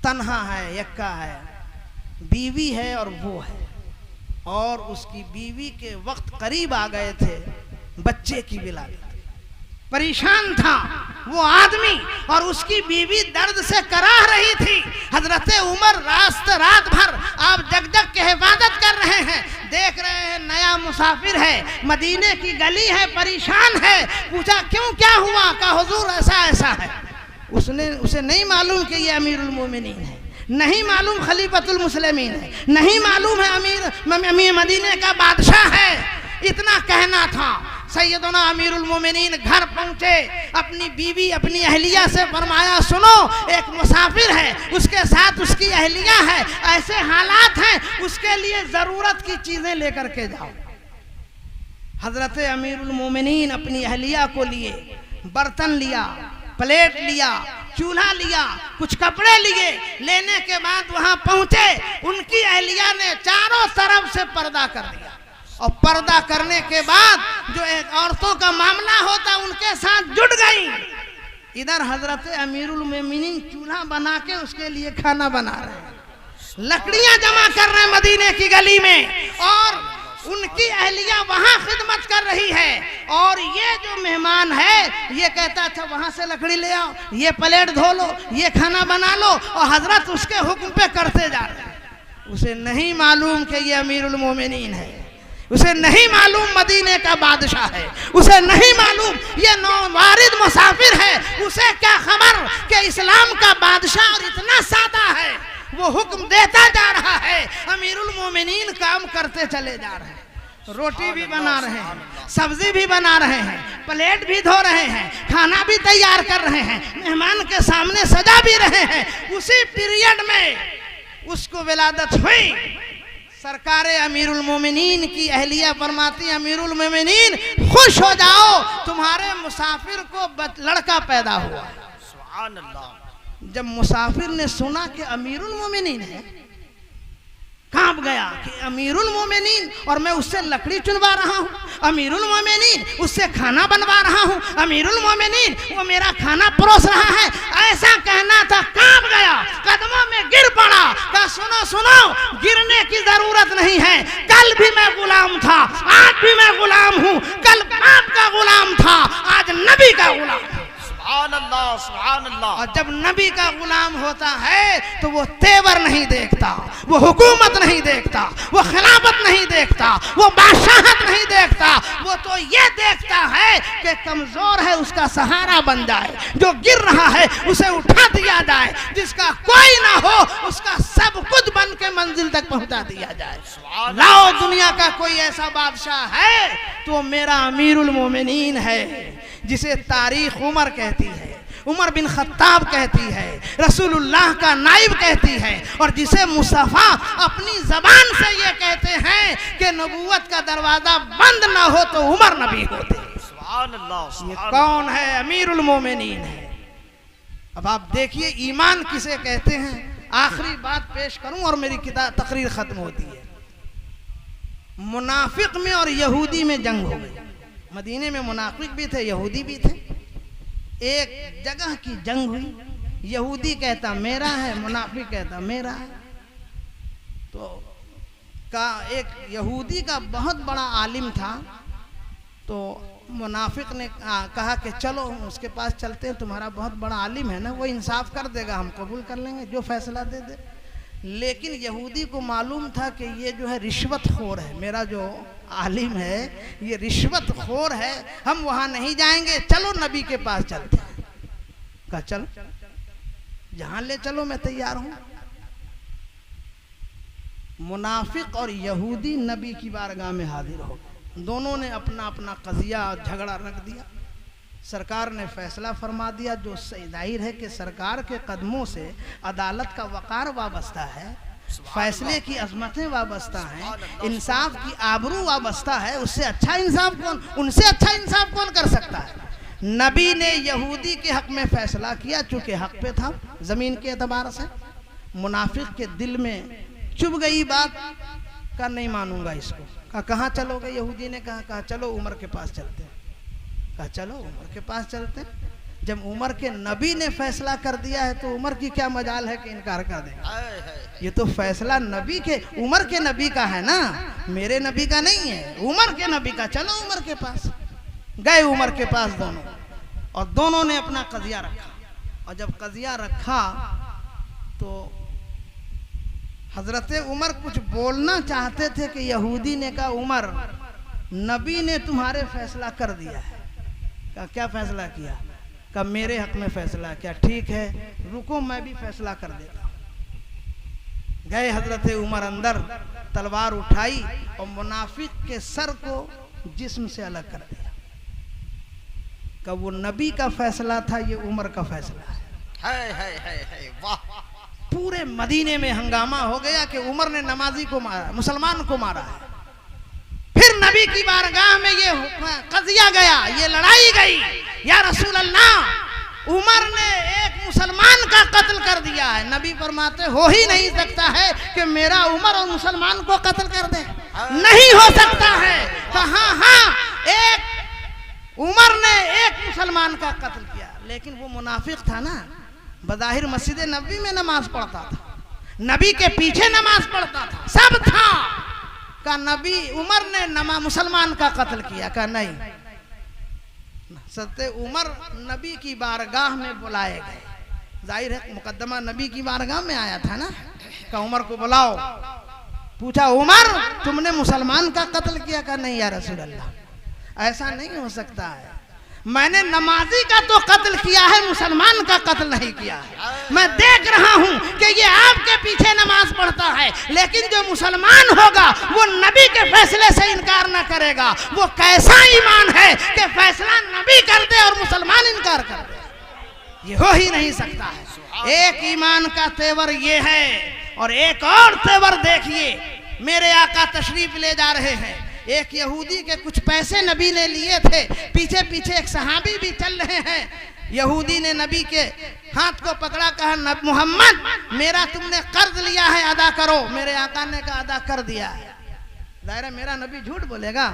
तन्हा है, यक्का है, बीवी है और वो है, और उसकी बीवी के वक्त करीब आ गए थे बच्चे की विलादत। परेशान था वो आदमी और उसकी बीवी दर्द से कराह रही थी। हजरत उमर रात भर आप जग जग के हिफाजत कर रहे हैं, देख रहे हैं नया मुसाफिर है, मदीने की गली है, परेशान है। पूछा क्यों, क्या हुआ? कहा हुजूर ऐसा ऐसा है। उसे नहीं मालूम कि ये अमीरुल मोमिनीन है, नहीं मालूम खलीफतुल मुस्लिमीन है, नहीं मालूम है अमीर मदीने का बादशाह है। इतना कहना था। सैयदना अमीरुल मोमिनीन घर पहुंचे, अपनी बीवी, अपनी अहलिया से फरमाया सुनो एक मुसाफिर है, उसके साथ उसकी अहलिया है, ऐसे हालात हैं, उसके लिए जरूरत की चीजें लेकर के जाओ। हजरत अमीरुल मोमिनीन अपनी अहलिया को लिए, बर्तन लिया, प्लेट लिया, चूल्हा लिया, कुछ कपड़े लिए। लेने के बाद वहां पहुंचे, उनकी अहलिया ने चारों तरफ से पर्दा कर दिया, और पर्दा करने के बाद जो एक औरतों का मामला होता उनके साथ जुट गई। इधर हजरत अमीरुल मोमिनीन चूल्हा बना के उसके लिए खाना बना रहे हैं, लकड़ियां जमा कर रहे हैं मदीने की गली में, और उनकी अहलिया वहां खिदमत कर रही है। और ये जो मेहमान है ये कहता था वहां से लकड़ी ले आओ, ये प्लेट धो लो, ये खाना बना लो, और हजरत उसके हुक्म पे करते जा रहे हैं। उसे नहीं मालूम कि ये अमीरुल मोमिनीन है, उसे नहीं मालूम मदीने का बादशाह है, उसे नहीं मालूम ये नौवारिद मुसाफिर है। उसे क्या खबर कि इस्लाम का बादशाह और इतना सादा है, वो हुक्म देता जा रहा है, अमीरुल मोमिनीन काम करते चले जा रहे हैं। रोटी भी बना रहे हैं, सब्जी भी बना रहे हैं, प्लेट भी धो रहे हैं, खाना भी तैयार कर रहे हैं, मेहमान के सामने सजा भी रहे हैं। उसी पीरियड में उसको विलादत हुई। सरकारे अमीरुल मोमिनीन की अहलिया फरमाती, अमीरुल मोमिनीन खुश हो जाओ, तुम्हारे मुसाफिर को लड़का पैदा हुआ। सुभान अल्लाह। जब मुसाफिर ने सुना कि अमीरुल मोमिनीन है, कांप गया कि अमीरुल मोमिनीन, और मैं उससे लकड़ी चुनवा रहा हूँ, अमीरुल मोमिनीन उससे खाना बनवा रहा हूँ, अमीरुल मोमिनीन वो मेरा खाना परोस रहा है, ऐसा कहना था। कांप गया, कदमों में गिर पड़ा, कहा सुनो सुनो, गिरने की जरूरत नहीं है, कल भी मैं गुलाम था, आज भी मैं गुलाम हूँ, कल बाप का गुलाम था, आज नबी का गुलाम। सुभान अल्लाह, सुभान अल्लाह। और जब नबी का गुलाम होता है तो वो तेवर नहीं देखता, वो हुकूमत नहीं देखता, वो खिलाफत नहीं देखता, वो बादशाहत नहीं देखता, वो तो ये देखता है कि कमजोर है उसका सहारा बन जाए, जो गिर रहा है उसे उठा दिया जाए, जिसका कोई ना हो उसका सब कुछ बन के मंजिल तक पहुंचा दिया जाए। लाओ दुनिया का कोई ऐसा बादशाह है तो मेरा अमीरुल मोमिनीन है, जिसे तारीख उमर कहती है, उमर बिन खत्ताब कहती है, रसूलुल्लाह का नाइब कहती है, और जिसे मुस्तफा अपनी जबान से ये कहते हैं कि नबूवत का दरवाजा बंद ना हो तो उमर नबी होते। सुभान अल्लाह। ये कौन है? अमीरुल मोमिनीन है। अब आप देखिए ईमान किसे कहते हैं। आखिरी बात पेश करूं और मेरी किताब तकरीर खत्म होती है। मुनाफिक में और यहूदी में जंग हो गई। मदीने में मुनाफिक भी थे, यहूदी भी थे। एक जगह की जंग हुई, यहूदी कहता मेरा है, मुनाफिक कहता मेरा है। तो का एक यहूदी का बहुत बड़ा आलिम था, तो मुनाफिक ने कहा कि चलो उसके पास चलते हैं, तुम्हारा बहुत बड़ा आलिम है ना, वो इंसाफ कर देगा, हम कबूल कर लेंगे, जो फैसला दे दे। लेकिन यहूदी को मालूम था कि ये जो है रिश्वतखोर है, मेरा जो आलिम है ये रिश्वतखोर है, हम वहाँ नहीं जाएंगे, चलो नबी के पास चलते हैं। कहा चलो, जहाँ ले चलो मैं तैयार हूँ। मुनाफिक और यहूदी नबी की बारगाह में हाजिर हो गए। दोनों ने अपना अपना कजिया और झगड़ा रख दिया। सरकार ने फैसला फरमा दिया, जो जाहिर है कि सरकार के कदमों से अदालत का वक़ार वाबस्ता है, फैसले की अजमतें वाबस्ता हैं, इंसाफ की आबरू वाबस्ता है। उससे अच्छा इंसाफ कौन, उनसे अच्छा इंसाफ कौन कर सकता है? नबी ने यहूदी के हक में फैसला किया, चूंकि हक पे था ज़मीन के एतबार से। मुनाफिक के दिल में चुभ गई बात, का नहीं मानूंगा इसको। कहा कहाँ चलोगे? यहूदी ने कहा चलो उमर के पास चलते हैं। कहा चलो उमर के पास चलते हैं। जब उमर के नबी ने फैसला कर दिया है तो उमर की क्या मजाल है कि इनकार कर देंगे। ये तो फैसला नबी के, उमर के नबी का है ना, मेरे नबी का नहीं है, उमर के नबी का। चलो उमर के पास गए, उमर के पास दोनों, और दोनों ने अपना कजिया रखा। और जब कजिया रखा तो हजरत उमर कुछ बोलना चाहते थे कि यहूदी ने कहा उमर, नबी ने तुम्हारे फैसला कर दिया है। कहा क्या फैसला किया? कहा मेरे हक में फैसला किया। ठीक है रुको, मैं भी फैसला कर देता हूँ। गए हजरत उमर अंदर, तलवार उठाई और मुनाफिक के सर को जिस्म से अलग कर दिया। कहा वो नबी का फैसला था, ये उमर का फैसला है। वाह। पूरे मदीने में हंगामा हो गया कि उमर ने नमाजी को मारा, मुसलमान को मारा है। फिर नबी की बारगाह में ये कजिया गया, ये लड़ाई गई, या रसूल अल्लाह उमर ने एक मुसलमान का कत्ल कर दिया है। नबी फरमाते हो ही नहीं सकता है कि मेरा उमर और मुसलमान को कत्ल कर दे, नहीं हो सकता है। कहा हाँ, एक उमर ने एक मुसलमान का कत्ल किया, लेकिन वो मुनाफिक था ना, बज़ाहिर मस्जिद नबी में नमाज पढ़ता था, नबी के पीछे नमाज पढ़ता था, सब था। का नबी उमर ने मुसलमान का कत्ल किया? का नहीं। सत्य उमर नबी की बारगाह में बुलाए गए, जाहिर है मुकद्दमा नबी की बारगाह में आया था ना। का उमर को बुलाओ। पूछा उमर तुमने मुसलमान का कत्ल किया? का नहीं या रसूल अल्लाह, ऐसा नहीं हो सकता है, मैंने नमाजी का तो कत्ल किया है, मुसलमान का कत्ल नहीं किया है। मैं देख रहा हूं कि ये आपके पीछे नमाज पढ़ता है, लेकिन जो मुसलमान होगा वो नबी के फैसले से इनकार न करेगा। वो कैसा ईमान है कि फैसला नबी कर दे और मुसलमान इनकार कर दे? ये हो ही नहीं सकता है। एक ईमान का तेवर ये है, और एक और तेवर देखिए, मेरे आका तशरीफ ले जा रहे हैं, एक यहूदी के कुछ पैसे नबी ने लिए थे, पीछे पीछे एक सहाबी भी चल रहे हैं। यहूदी ने नबी के हाथ को पकड़ा, कहा मोहम्मद मेरा तुमने कर्ज लिया है, अदा करो। मेरे आका ने कहा अदा कर दिया है। दायरा मेरा नबी झूठ बोलेगा?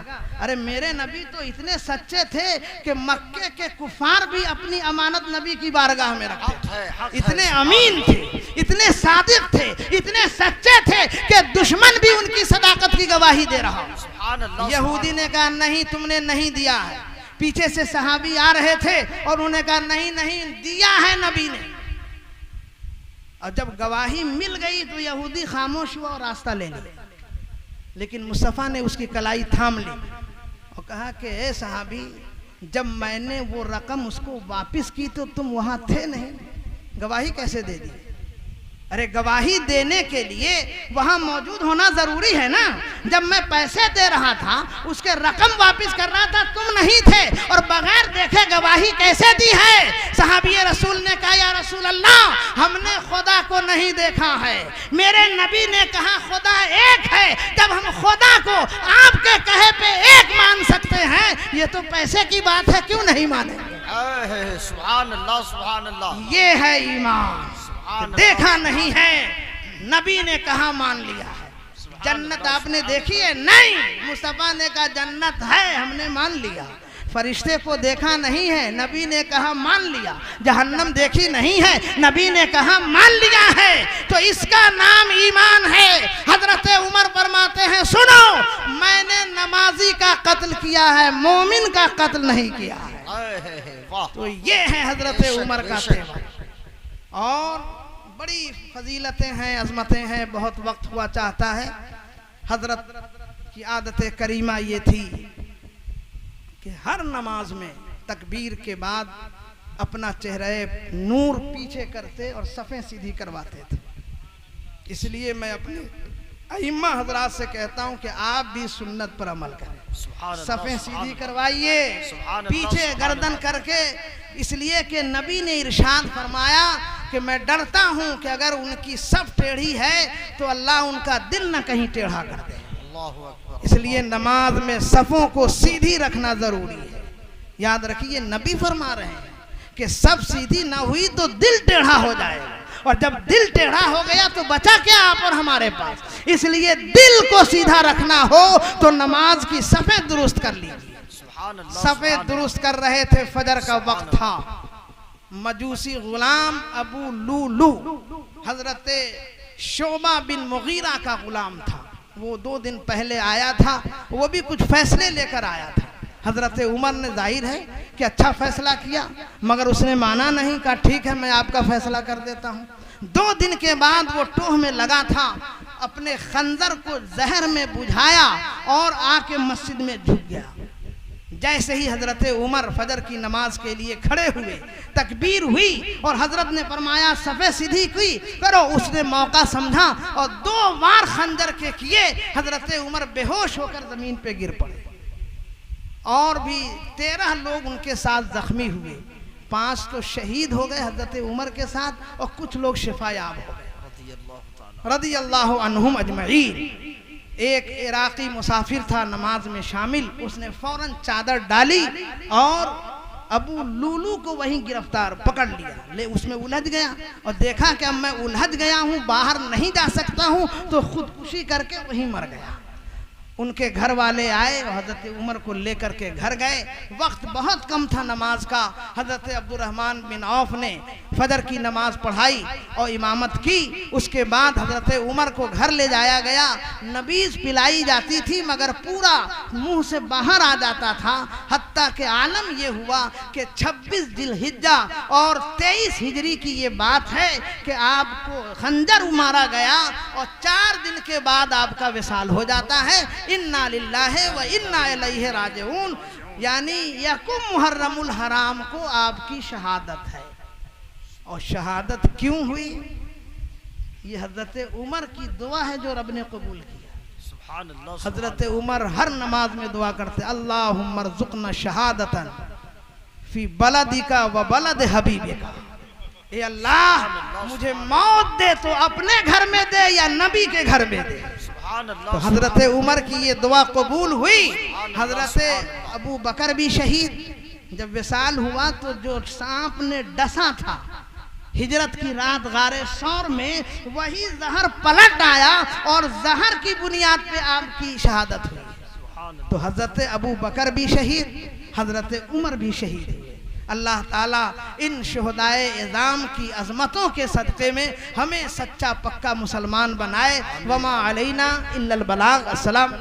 अरे मेरे नबी तो इतने सच्चे थे कि मक्के के कुफार भी अपनी अमानत नबी की बारगाह में रखते थे। इतने अमीन थे, इतने सादिक थे, इतने सच्चे थे कि दुश्मन भी उनकी सदाकत की गवाही दे रहा। यहूदी ने कहा नहीं तुमने नहीं दिया है। पीछे से सहाबी आ रहे थे और उन्होंने कहा नहीं नहीं दिया है नबी ने। और जब गवाही मिल गई तो यहूदी खामोश हुआ और रास्ता ले लिया, लेकिन मुस्तफ़ा ने उसकी कलाई थाम ली और कहा कि ए सहाबी, जब मैंने वो रकम उसको वापस की तो तुम वहां थे नहीं, गवाही कैसे दे दी? अरे गवाही देने के लिए वहां मौजूद होना जरूरी है ना। जब मैं पैसे दे रहा था, उसके रकम वापस कर रहा था, तुम नहीं थे, और बगैर देखे गवाही कैसे दी है? सहाबी रसूल ने कहा या रसूल अल्लाह हमने खुदा को नहीं देखा है। मेरे नबी ने कहा खुदा एक है, जब हम खुदा को आपके कहे पे एक मान सकते हैं, ये तो पैसे की बात है, क्यों नहीं मानेंगे? सुभान अल्लाह, सुभान अल्लाह। ये है ईमान। देखा नहीं है, नबी ने कहा मान लिया है। जन्नत आपने देखी है? नहीं। मुस्तफा ने कहा जन्नत है, हमने मान लिया। फरिश्ते को देखा नहीं है, नबी ने कहा मान लिया। जहन्नम देखी नहीं है, नबी ने कहा मान लिया है। तो इसका नाम ईमान है। हजरत उमर फरमाते हैं सुनो, मैंने नमाजी का कत्ल किया है, मोमिन का कत्ल नहीं किया है। तो ये है हजरत उमर का तेवर। और बड़ी फजीलतें हैं, अजमतें हैं, बहुत वक्त हुआ चाहता है। हजरत की आदत करीमा ये थी कि हर नमाज में तकबीर के बाद अपना चेहरे नूर पीछे करते और सफ़ें सीधी करवाते थे। इसलिए मैं अपने अइम्मा हजरात से कहता हूं कि आप भी सुन्नत पर अमल करें, सफ़ें सीधी करवाइए, पीछे गर्दन करके, इसलिए कि नबी ने इरशाद फरमाया कि मैं डरता हूं कि अगर उनकी सब टेढ़ी है तो अल्लाह उनका दिल न कहीं टेढ़ा कर दे। इसलिए नमाज में सफ़ों को सीधी रखना जरूरी है। याद रखिए नबी फरमा रहे हैं कि सब सीधी ना हुई तो दिल टेढ़ा हो जाएगा, और जब दिल टेढ़ा हो गया तो बचा क्या आप और हमारे पास। इसलिए दिल को सीधा रखना हो तो नमाज की सफ़ें दुरुस्त कर लीजिए। सफ़ें दुरुस्त कर रहे थे, फजर का वक्त था। मजूसी गुलाम अबू लूलू हजरत शोबा बिन मुगीरा का गुलाम था। वो 2 दिन पहले आया था, वो भी कुछ फैसले लेकर आया था। हजरत उमर ने जाहिर है कि अच्छा फैसला किया, मगर उसने माना नहीं। कहा ठीक है मैं आपका फैसला कर देता हूँ। 2 दिन के बाद वो टोह में लगा था, अपने खंजर को जहर में बुझाया और आके मस्जिद में झुक गया। जैसे ही हजरत उमर फजर की नमाज के लिए खड़े हुए, तकबीर हुई और हजरत ने फरमाया सफ़े सीधी की करो, उसने मौका समझा और 2 बार खंजर के किए। हजरत उमर बेहोश होकर जमीन पे गिर पड़े, और भी 13 लोग उनके साथ जख्मी हुए। 5 तो शहीद हो गए हजरत उमर के साथ, और कुछ लोग शिफायाब हो गए रदी अल्लाह अन्हुम अजमईन। एक इराकी मुसाफिर था नमाज में शामिल, उसने फौरन चादर डाली और अबू लूलू को वहीं गिरफ्तार पकड़ लिया, ले उसमें उलझ गया और देखा कि अब मैं उलझ गया हूँ, बाहर नहीं जा सकता हूँ, तो खुदकुशी करके वहीं मर गया। उनके घर वाले आए, हज़रत उमर को लेकर के घर गए। वक्त बहुत कम था नमाज का। हज़रत अब्दुर्रहमान बिन औफ ने फजर की नमाज पढ़ाई और इमामत की। उसके बाद हज़रत उमर को घर ले जाया गया। नबीज़ पिलाई जाती थी मगर पूरा मुंह से बाहर आ जाता था। हत्ता के आलम ये हुआ कि 26 जिलहिज्जा और 23 हिजरी की ये बात है कि आपको खंजर मारा गया और 4 दिन के बाद आपका विसाल हो जाता है। इन्ना लिल्लाहि व इन्ना इलैहि राजिऊन, यानी यकुम मुहर्रमुल हराम को आपकी शहादत है। और शहादत क्यों हुई? ये हजरत उमर की दुआ है जो रब ने कबूल किया। सुभान अल्लाह। हजरत उमर हर नमाज में दुआ करते, अल्लाहुम्मा रज़ुक़ना शहादतन फी बलदिका व बलद हबीबिका। ए अल्लाह, मुझे मौत दे तो अपने घर में दे या नबी के घर में दे। तो हजरत उमर की ये दुआ कबूल हुई। हजरत अबू बकर भी शहीद। जब विसाल हुआ तो जो सांप ने डसा था हिजरत की रात गारे सौर में, वही जहर पलट आया और जहर की बुनियाद पे आपकी शहादत हुई। तो हजरत अबू बकर भी शहीद, हजरत उमर भी शहीद हुए। अल्लाह ताला इन शुहदाए इज़ाम की अज़मतों के सदक़े में हमें सच्चा पक्का मुसलमान बनाए। वमा अलैना इल्लल बलाग। अस्सलाम।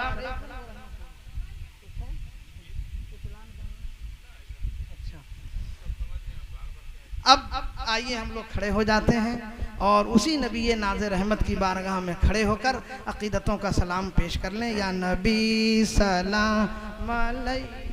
अब आइए हम लोग खड़े हो जाते हैं और उसी नबी नाज़िर रहमत की बारगाह में खड़े होकर अक़ीदतों का सलाम पेश कर लें। या नबी सलाम अलैका।